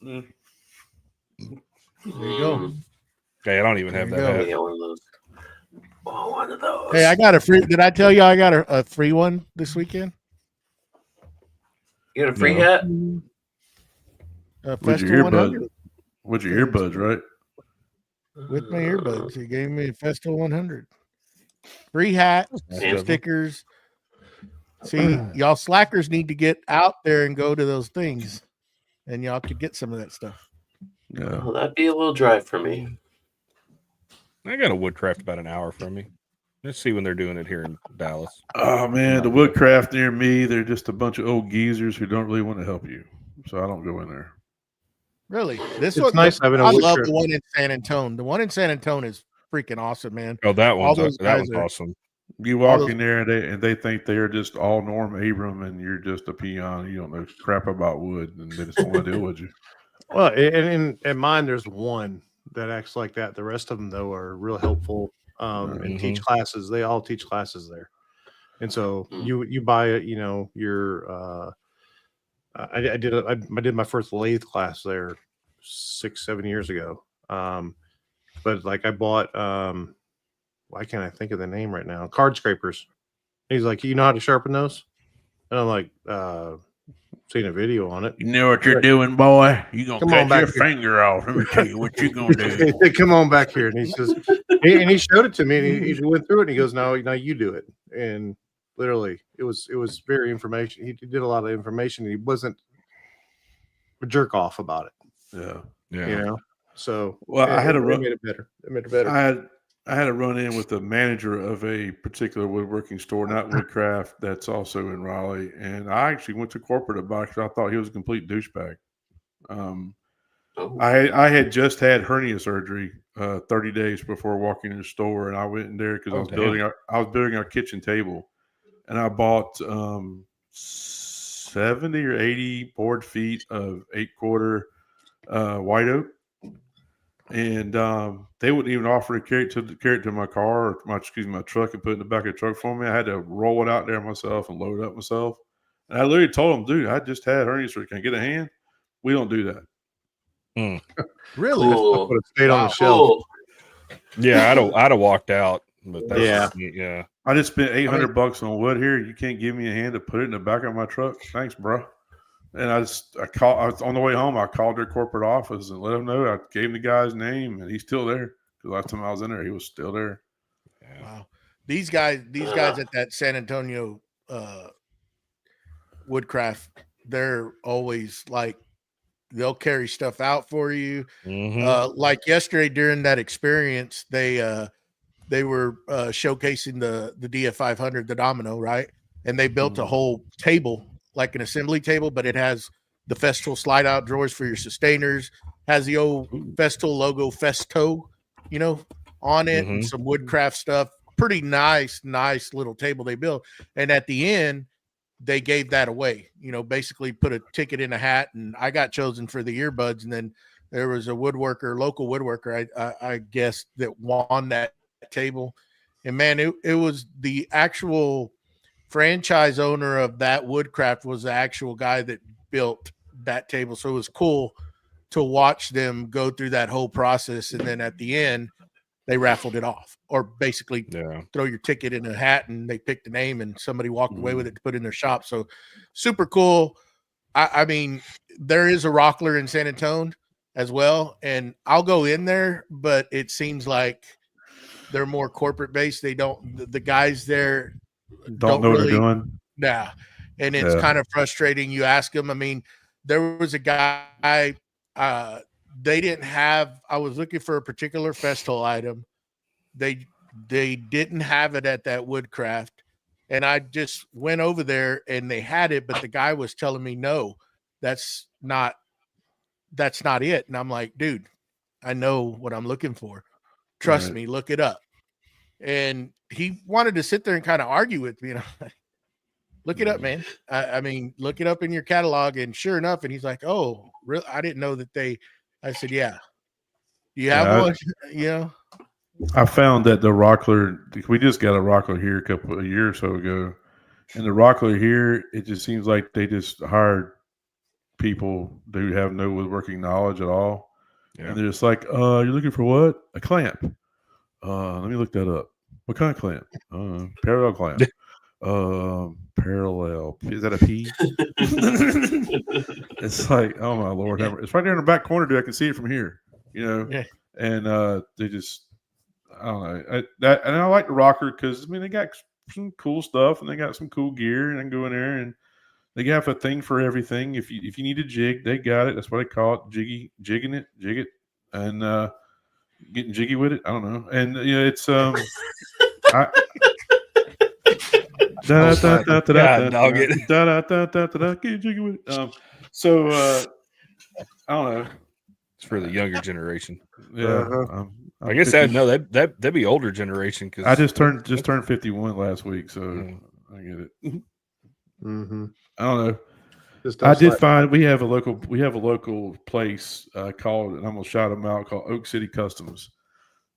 There you go. Okay, I don't even have There that you go. hat. Yeah, one of those. Oh, one of those. Hey, I got a free. Did I tell you I got a free one this weekend? You got a free No. hat? With your earbuds. With your earbuds, right? With my earbuds. He gave me a Festool 100. Free hat, Damn. stickers. See, y'all slackers need to get out there and go to those things, and y'all could get some of that stuff. Yeah. Oh, that'd be a little drive for me. I got a Woodcraft about an hour from me. Let's see when they're doing it here in Dallas. Oh man, the Woodcraft near me, they're just a bunch of old geezers who don't really want to help you. So I don't go in there. Really, this It's one nice having a I wood love trip. the one in San Antonio. The one in San Antonio is freaking awesome, man. Oh, that one's those guys are- awesome. You walk those- in there and they think they're just all Norm Abram and you're just a peon. You don't know crap about wood and they just don't want to deal with you. Well, and in mine, there's one that acts like that. The rest of them, though, are real helpful and teach classes. They all teach classes there. And so you buy it, you know, your I did my first lathe class there 6-7 years ago. But like I bought why can't I think of the name right now? Card scrapers. He's like, you know how to sharpen those? And I'm like, seen a video on it. You know what you're doing, boy? You gonna Come on cut back your here. finger off. Let me tell you what you gonna do. Come on back here. And he says, and he showed it to me, and he went through it, and he goes, no, you do it. And literally, it was very information. He did a lot of information, and he wasn't a jerk off about it. Yeah. Yeah. You know. So Well, I had a it made it better. It made it better. I had a run in with the manager of a particular woodworking store, not Woodcraft, that's also in Raleigh, and I actually went to corporate about it because I thought he was a complete douchebag. I had just had hernia surgery 30 days before walking in the store, and I went in there because I was building our kitchen table, and I bought 70 or 80 board feet of 8/4 white oak. And they wouldn't even offer to carry it to my car or my truck and put it in the back of the truck for me. I had to roll it out there myself and load it up myself. And I literally told them, dude, I just had hernia surgery. Can I get a hand? We don't do that. Really? Cool. Would have stayed on the shelf. Cool. Yeah, I'd have walked out. But that's Yeah. Yeah. I just spent $800 on wood here. You can't give me a hand to put it in the back of my truck. Thanks, bro. And I was on the way home. I called their corporate office and let them know. I gave the guy's name, and he's still there. The last time I was in there, he was still there. Yeah. Wow. These guys at that San Antonio Woodcraft, they're always like, they'll carry stuff out for you. Like yesterday during that experience, they were showcasing the DF500, the domino, right? And they built a whole table, like an assembly table, but it has the Festool slide out drawers for your sustainers, has the old Festool logo, Festo, you know, on it, and some Woodcraft stuff. Pretty nice little table they built. And at the end, they gave that away, you know, basically put a ticket in a hat, and I got chosen for the earbuds. And then there was a local woodworker, I guess, that won that table. And man, it was the actual franchise owner of that Woodcraft was the actual guy that built that table. So it was cool to watch them go through that whole process. And then at the end, they raffled it off, or basically throw your ticket in a hat and they picked a name and somebody walked away with it to put in their shop. So super cool. I mean, there is a Rockler in San Antonio as well, and I'll go in there, but it seems like they're more corporate based. They don't, the guys there Don't know what they're doing. Yeah. And it's kind of frustrating. You ask them, I mean, there was a guy, they didn't have, I was looking for a particular Festool item. They didn't have it at that Woodcraft. And I just went over there and they had it, but the guy was telling me, no, that's not it. And I'm like, dude, I know what I'm looking for. Trust me, look it up. And he wanted to sit there and kind of argue with me. You know, look it up, man. I mean, look it up in your catalog. And sure enough, and he's like, oh, really? I didn't know that I said, yeah. Do you have one? You know? I found that the Rockler, we just got a Rockler here a year or so ago. And the Rockler here, it just seems like they just hired people who have no woodworking knowledge at all. Yeah. And they're just like, you're looking for what? A clamp. Let me look that up. What kind of clamp? Parallel clamp. Parallel. Is that a P? It's like, oh my Lord. It's right there in the back corner, dude. I can see it from here. You know? Yeah. And they just, I don't know. And I like the Rocker because, I mean, they got some cool stuff and they got some cool gear, and I can go in there and they got a thing for everything. If you need a jig, they got it. That's what they call it. Jig it. And getting jiggy with it. I don't know. And you know, it's get jiggy with it. So I don't know. It's for the younger generation. Yeah. I guess that'd be older generation, because I just turned 51 last week, so I get it. I don't know. I did find we have a local place called, and I'm gonna shout them out, called Oak City Customs,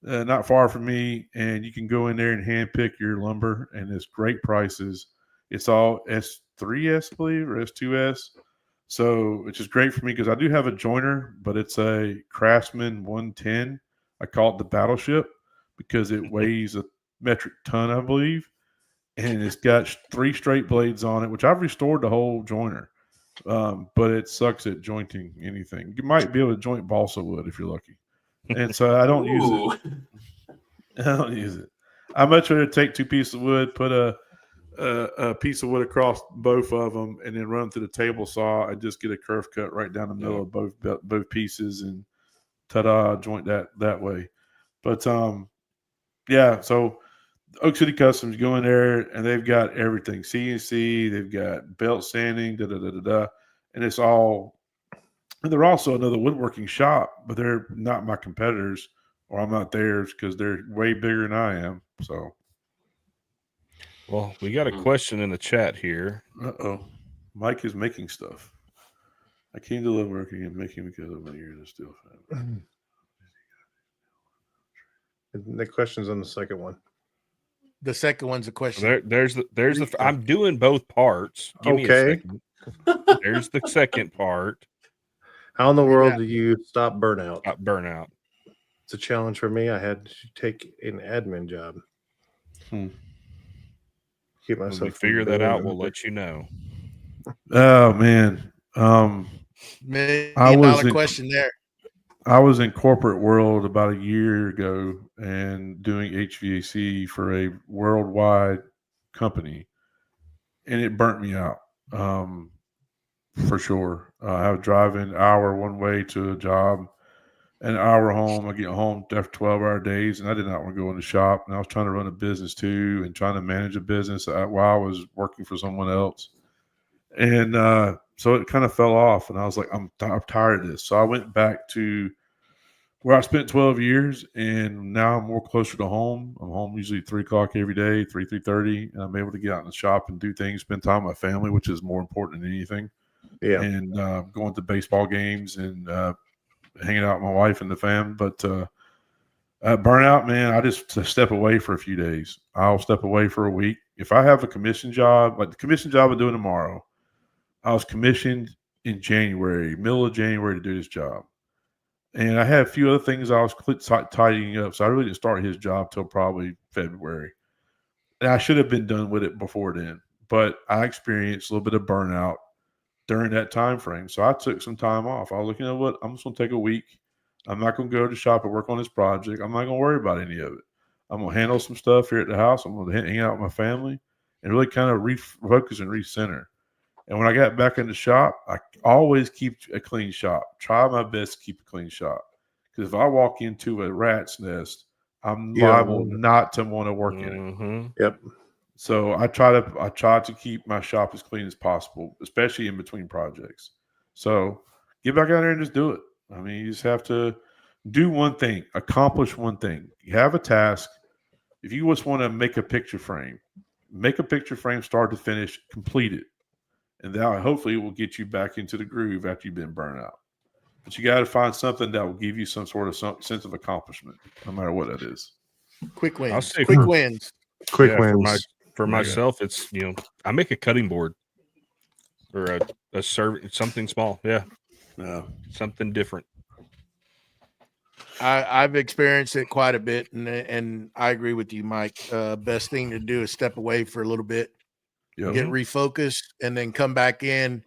not far from me, and you can go in there and hand pick your lumber, and it's great prices. It's all S3S, I believe, or S2S. So, which is great for me because I do have a joiner, but it's a Craftsman 110. I call it the Battleship because it weighs a metric ton, I believe, and it's got 3 straight blades on it, which I've restored the whole joiner. But it sucks at jointing anything. You might be able to joint balsa wood if you're lucky. And so I don't use it. I don't use it. I much rather take 2 pieces of wood, put a piece of wood across both of them, and then run through the table saw. I just get a curve cut right down the middle of both pieces, and ta-da, joint that way. But yeah. So Oak City Customs, go in there, and they've got everything: CNC, they've got belt sanding, and it's all. And they're also another woodworking shop, but they're not my competitors, or I'm not theirs because they're way bigger than I am. So, Well, we got a question in the chat here. Mike is making stuff. I came to woodworking and making because of my years of steel. The question's on the second one. The second one's a question. There's the. I'm doing both parts. Give me a second. There's the second part. How in the world do you stop burnout? Burnout. It's a challenge for me. I had to take an admin job. Keep myself. When we figure that out, we'll let you know. Oh man, $1,000,000 question there. I was in corporate world about a year ago and doing HVAC for a worldwide company, and it burnt me out. For sure. I was driving an hour one way to a job, an hour home. I get home after 12-hour days, and I did not want to go in the shop. And I was trying to run a business too and trying to manage a business while I was working for someone else. And so it kind of fell off, and I was like, I'm tired of this. So I went back to where I spent 12 years, and now I'm more closer to home. I'm home usually at 3 o'clock every day, 3:30, and I'm able to get out in the shop and do things, spend time with my family, which is more important than anything. Yeah. And going to baseball games and hanging out with my wife and the fam. But burnout, man, I just step away for a few days. I'll step away for a week. If I have a commission job, like the commission job I'm doing tomorrow, I was commissioned in January, middle of January, to do this job. And I had a few other things I was tidying up. So I really didn't start his job till probably February. And I should have been done with it before then. But I experienced a little bit of burnout during that time frame. So I took some time off. I was like, you know what? I'm just going to take a week. I'm not going to go to the shop and work on this project. I'm not going to worry about any of it. I'm going to handle some stuff here at the house. I'm going to hang out with my family and really kind of refocus and recenter. And when I got back in the shop, I always keep a clean shop. Try my best to keep a clean shop. Because if I walk into a rat's nest, I'm liable not to want to work in it. Yep. So I try to keep my shop as clean as possible, especially in between projects. So get back out there and just do it. I mean, you just have to do one thing, accomplish one thing. You have a task. If you just want to make a picture frame start to finish, complete it. And that hopefully will get you back into the groove after you've been burnt out. But you got to find something that will give you some sort of sense of accomplishment, no matter what that is. Quick wins. I'll say quick wins. Quick wins. For myself, it's I make a cutting board or a something small. Yeah, something different. I've experienced it quite a bit, and I agree with you, Mike. Best thing to do is step away for a little bit, get refocused, and then come back in.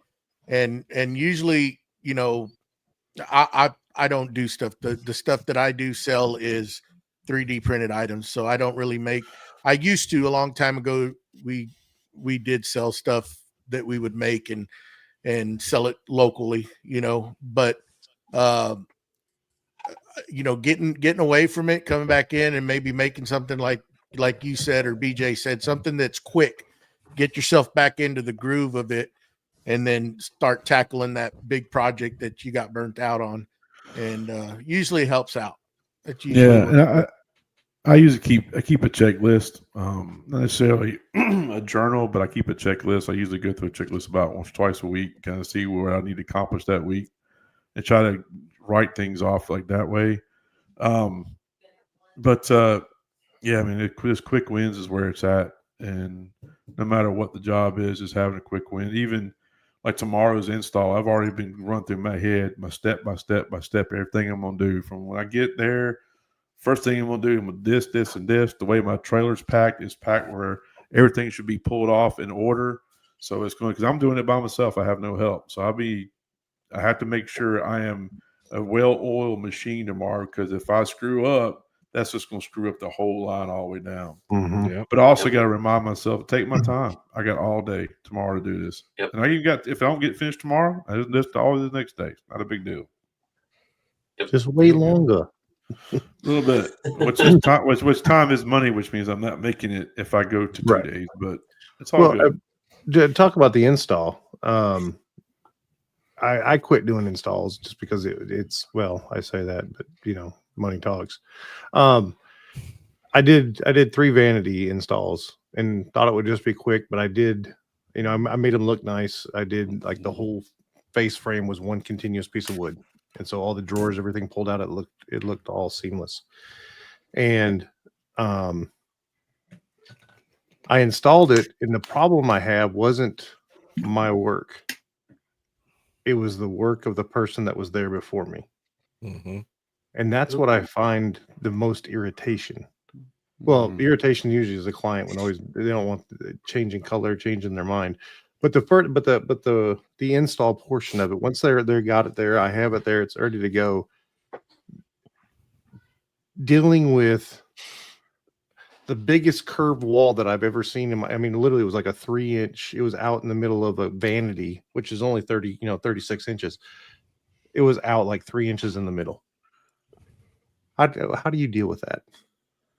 And usually, I don't do stuff. The stuff that I do sell is 3D printed items, so I don't really make. I used to a long time ago. We did sell stuff that we would make and sell it locally, but getting away from it, coming back in and maybe making something like you said, or BJ said, something that's quick, get yourself back into the groove of it, and then start tackling that big project that you got burnt out on. And usually helps out. And I usually keep a checklist, not necessarily a journal, but I keep a checklist. I usually go through a checklist about once or twice a week, kind of see what I need to accomplish that week, and try to write things off like that way. but yeah, I mean, just quick wins is where it's at, and no matter what the job is having a quick win. Even like tomorrow's install, I've already been run through my head, my step by step by step, everything I'm gonna do from when I get there. First thing I'm gonna do, I'm gonna this, and this. The way my trailer's packed is packed where everything should be pulled off in order. So it's going because I'm doing it by myself. I have no help, so I have to make sure I am a well-oiled machine tomorrow. Because if I screw up, that's just going to screw up the whole line all the way down. Mm-hmm. Yep. But I also got to remind myself to take my time. I got all day tomorrow to do this, Yep. and I even got if I don't get finished tomorrow, I just always the next day. It's not a big deal. Just way longer. A little bit, which is time, which time is money, which means I'm not making it if I go to 2 Right. days. But it's all good. Talk about the install. I quit doing installs just because it's well, I say that, but money talks. I did 3 vanity installs and thought it would just be quick, but I did, I made them look nice. I did like the whole face frame was one continuous piece of wood. And so all the drawers, everything pulled out, it looked all seamless. And I installed it, and the problem I have wasn't my work. It was the work of the person that was there before me. Mm-hmm. And that's what I find the most irritation. Well, irritation usually is a client they don't want changing color, changing their mind. But the install portion of it, once they got it there, I have it there, it's ready to go. Dealing with the biggest curved wall that I've ever seen literally it was like a 3-inch. It was out in the middle of a vanity, which is only 36 inches. It was out like 3 inches in the middle. How do you deal with that?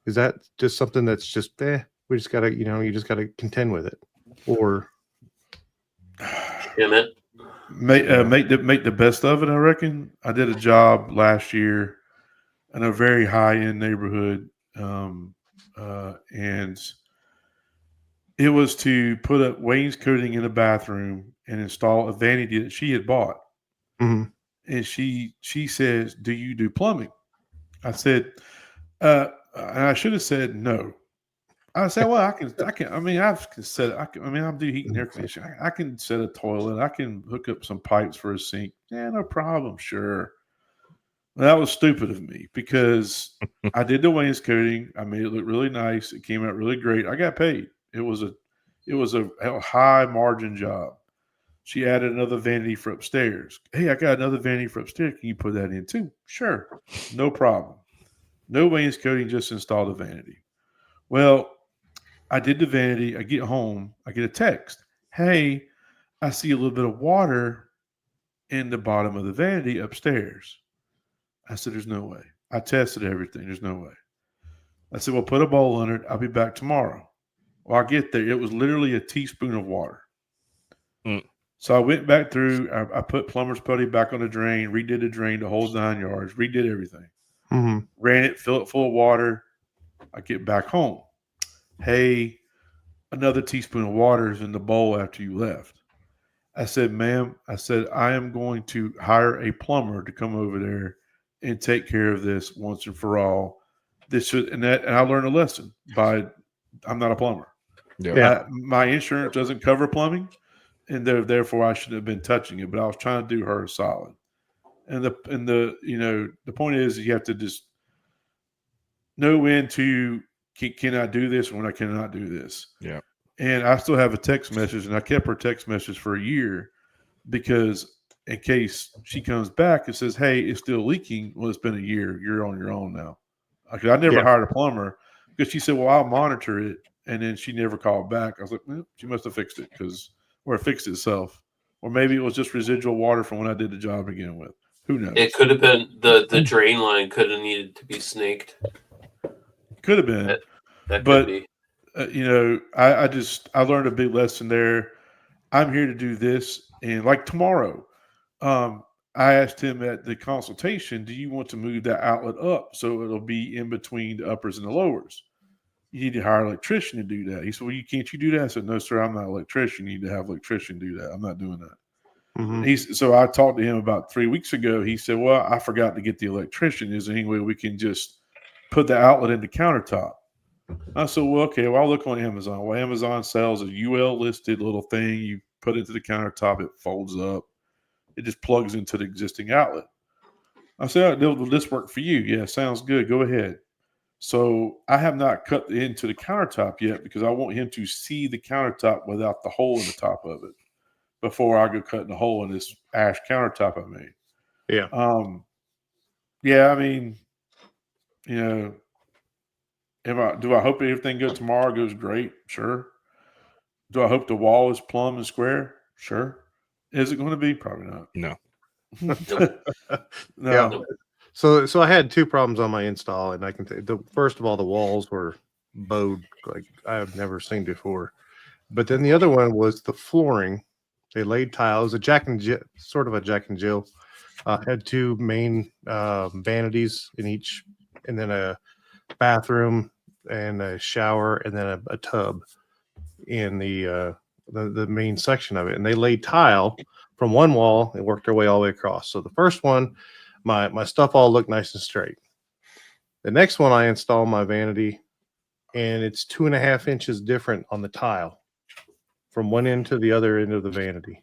Is that just something that's just we just gotta, you just gotta contend with it, or make the best of it? I reckon. I did a job last year in a very high end neighborhood, and it was to put up wainscoting in a bathroom and install a vanity that she had bought. Mm-hmm. And she says, "Do you do plumbing?" I said, and I should have said no. I said, "Well, I can. I mean, I've said I do heat and air conditioning. I can set a toilet. I can hook up some pipes for a sink. Yeah, no problem. Sure." Well, that was stupid of me because I did the wainscoting. I made it look really nice. It came out really great. I got paid. It was a high margin job. She added another vanity for upstairs. Hey, I got another vanity for upstairs. Can you put that in too? Sure. No problem. No wainscoting, just install the vanity. Well, I did the vanity. I get home. I get a text. Hey, I see a little bit of water in the bottom of the vanity upstairs. I said, there's no way. I tested everything. There's no way. I said, well, put a bowl under it. I'll be back tomorrow. Well, I get there. It was literally a teaspoon of water. So I went back through. I put plumber's putty back on the drain, redid the drain the whole 9 yards, redid everything. Mm-hmm. Ran it, filled it full of water. I get back home. Hey, another teaspoon of water is in the bowl after you left. I said, ma'am, I am going to hire a plumber to come over there and take care of this once and for all. And I learned a lesson I'm not a plumber. Yeah. My insurance doesn't cover plumbing, and therefore I shouldn't have been touching it. But I was trying to do her a solid. And the point is you have to just know when to can I do this and when I cannot do this. Yeah. And I still have a text message, and I kept her text message for a year because in case she comes back and says, hey, it's still leaking. Well, it's been a year. You're on your own now. I never hired a plumber because she said, well, I'll monitor it. And then she never called back. I was like, she must have fixed it or it fixed itself. Or maybe it was just residual water from when I did the job to begin with. Who knows? It could have been the drain line could have needed to be snaked. Could have been. That could be. I learned a big lesson there. I'm here to do this. And like tomorrow, I asked him at the consultation, do you want to move that outlet up so it'll be in between the uppers and the lowers? You need to hire an electrician to do that. He said, well, can't you do that? I said, no, sir, I'm not an electrician. You need to have an electrician do that. I'm not doing that. Mm-hmm. So I talked to him about 3 weeks ago. He said, well, I forgot to get the electrician. Is there any way we can just put the outlet in the countertop. I said, well, okay, well, I'll look on Amazon. Well, Amazon sells a UL listed little thing. You put it into the countertop, it folds up. It just plugs into the existing outlet. I said, will this work for you? Yeah, sounds good. Go ahead. So I have not cut into the countertop yet because I want him to see the countertop without the hole in the top of it before I go cutting the hole in this ash countertop I made. Yeah. Yeah, I mean, do I hope everything goes tomorrow goes great? Sure. Do I hope the wall is plumb and square? Sure. Is it going to be? Probably not. No. No. Yeah. So I had two problems on my install, and I can first of all, the walls were bowed like I have never seen before. But then the other one was the flooring. They laid tiles, sort of a Jack and Jill. Had two main vanities in each, and then a bathroom and a shower, and then a tub in the main section of it. And they laid tile from one wall and worked their way all the way across. So the first one, my stuff all looked nice and straight. The next one, I installed my vanity, and it's 2.5 inches different on the tile from one end to the other end of the vanity.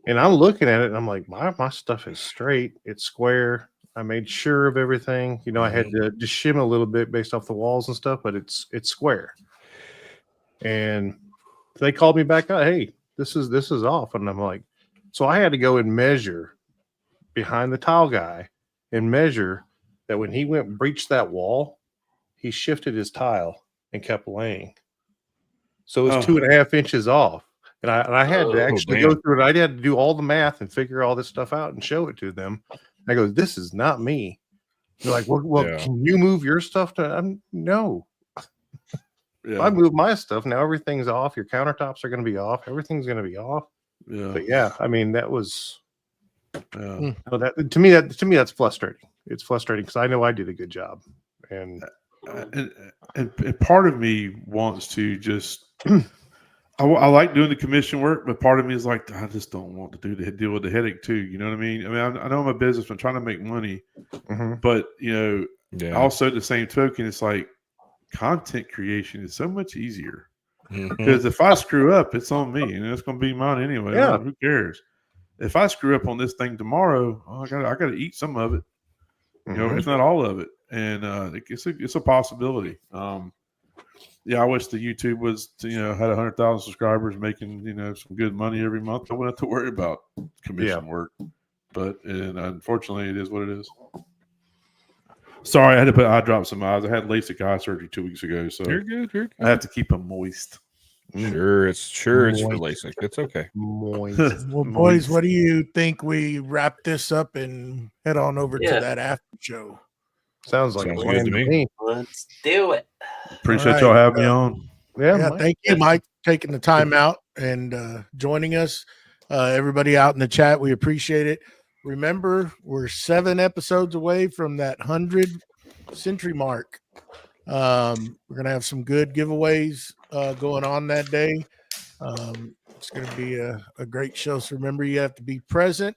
And I'm looking at it, and I'm like, my stuff is straight. It's square. I made sure of everything. I had to just shim a little bit based off the walls and stuff, but it's square. And they called me back out. Hey, this is off. And I'm like, so I had to go and measure behind the tile guy and measure that when he went and breached that wall, he shifted his tile and kept laying. So it was 2.5 inches off. And I had to actually go through it. I had to do all the math and figure all this stuff out and show it to them. I go, this is not me. They're like, well, can you move your stuff to? No. Yeah. If I move my stuff, now everything's off. Your countertops are going to be off. Everything's going to be off. Yeah. But yeah, I mean, that was. That to me, that's frustrating. It's frustrating because I know I did a good job, and part of me wants to just. I like doing the commission work, but part of me is like, I just don't want to deal with the headache too. You know what I mean? I mean, I know I'm a businessman trying to make money, but also at the same token, it's like content creation is so much easier because if I screw up, it's on me, and it's going to be mine anyway. Yeah. Who cares? If I screw up on this thing tomorrow, I got to eat some of it. If not all of it, and it's a possibility. Yeah, I wish the YouTube was, had 100,000 subscribers making, some good money every month. I wouldn't have to worry about commission work. But unfortunately, it is what it is. Sorry, I had to put eye drops in my eyes. I had LASIK eye surgery 2 weeks ago, so you're good. I have to keep them moist. Sure, it's for LASIK. It's okay. Moist. Well, boys, what do you think we wrap this up and head on over to that after show? Sounds good to me. Let's do it. Appreciate y'all having me on. Yeah, thank you, Mike, taking the time out and joining us. Everybody out in the chat, we appreciate it. Remember, we're 7 episodes away from that 100 century mark. We're gonna have some good giveaways going on that day. It's gonna be a great show. So remember, you have to be present.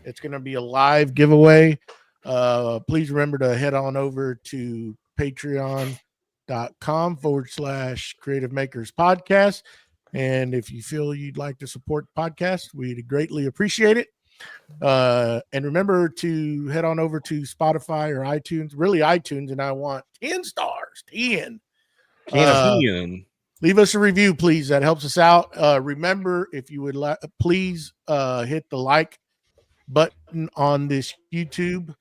It's gonna be a live giveaway. Please remember to head on over to patreon.com/Creative Makers Podcast. And if you feel you'd like to support the podcast, we'd greatly appreciate it. And remember to head on over to Spotify or iTunes, really iTunes, and I want 10 stars, 10. 10. Leave us a review, please. That helps us out. Remember, if you would please hit the like button on this YouTube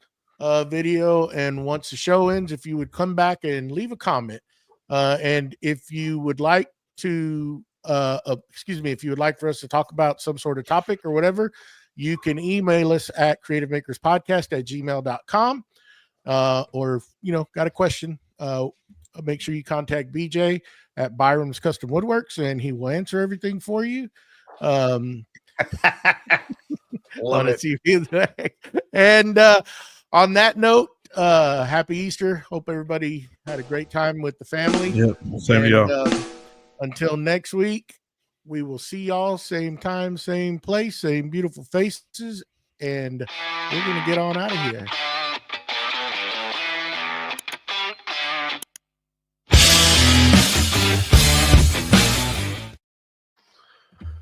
video, and once the show ends, if you would come back and leave a comment, and if you would like to if you would like for us to talk about some sort of topic or whatever, you can email us at creativemakerspodcast@gmail.com, or got a question, make sure you contact BJ at Byroms Custom Woodworks, and he will answer everything for you. And on that note, happy Easter. Hope everybody had a great time with the family. Yep, same to y'all. Until next week, we will see y'all same time, same place, same beautiful faces, and we're going to get on out of here.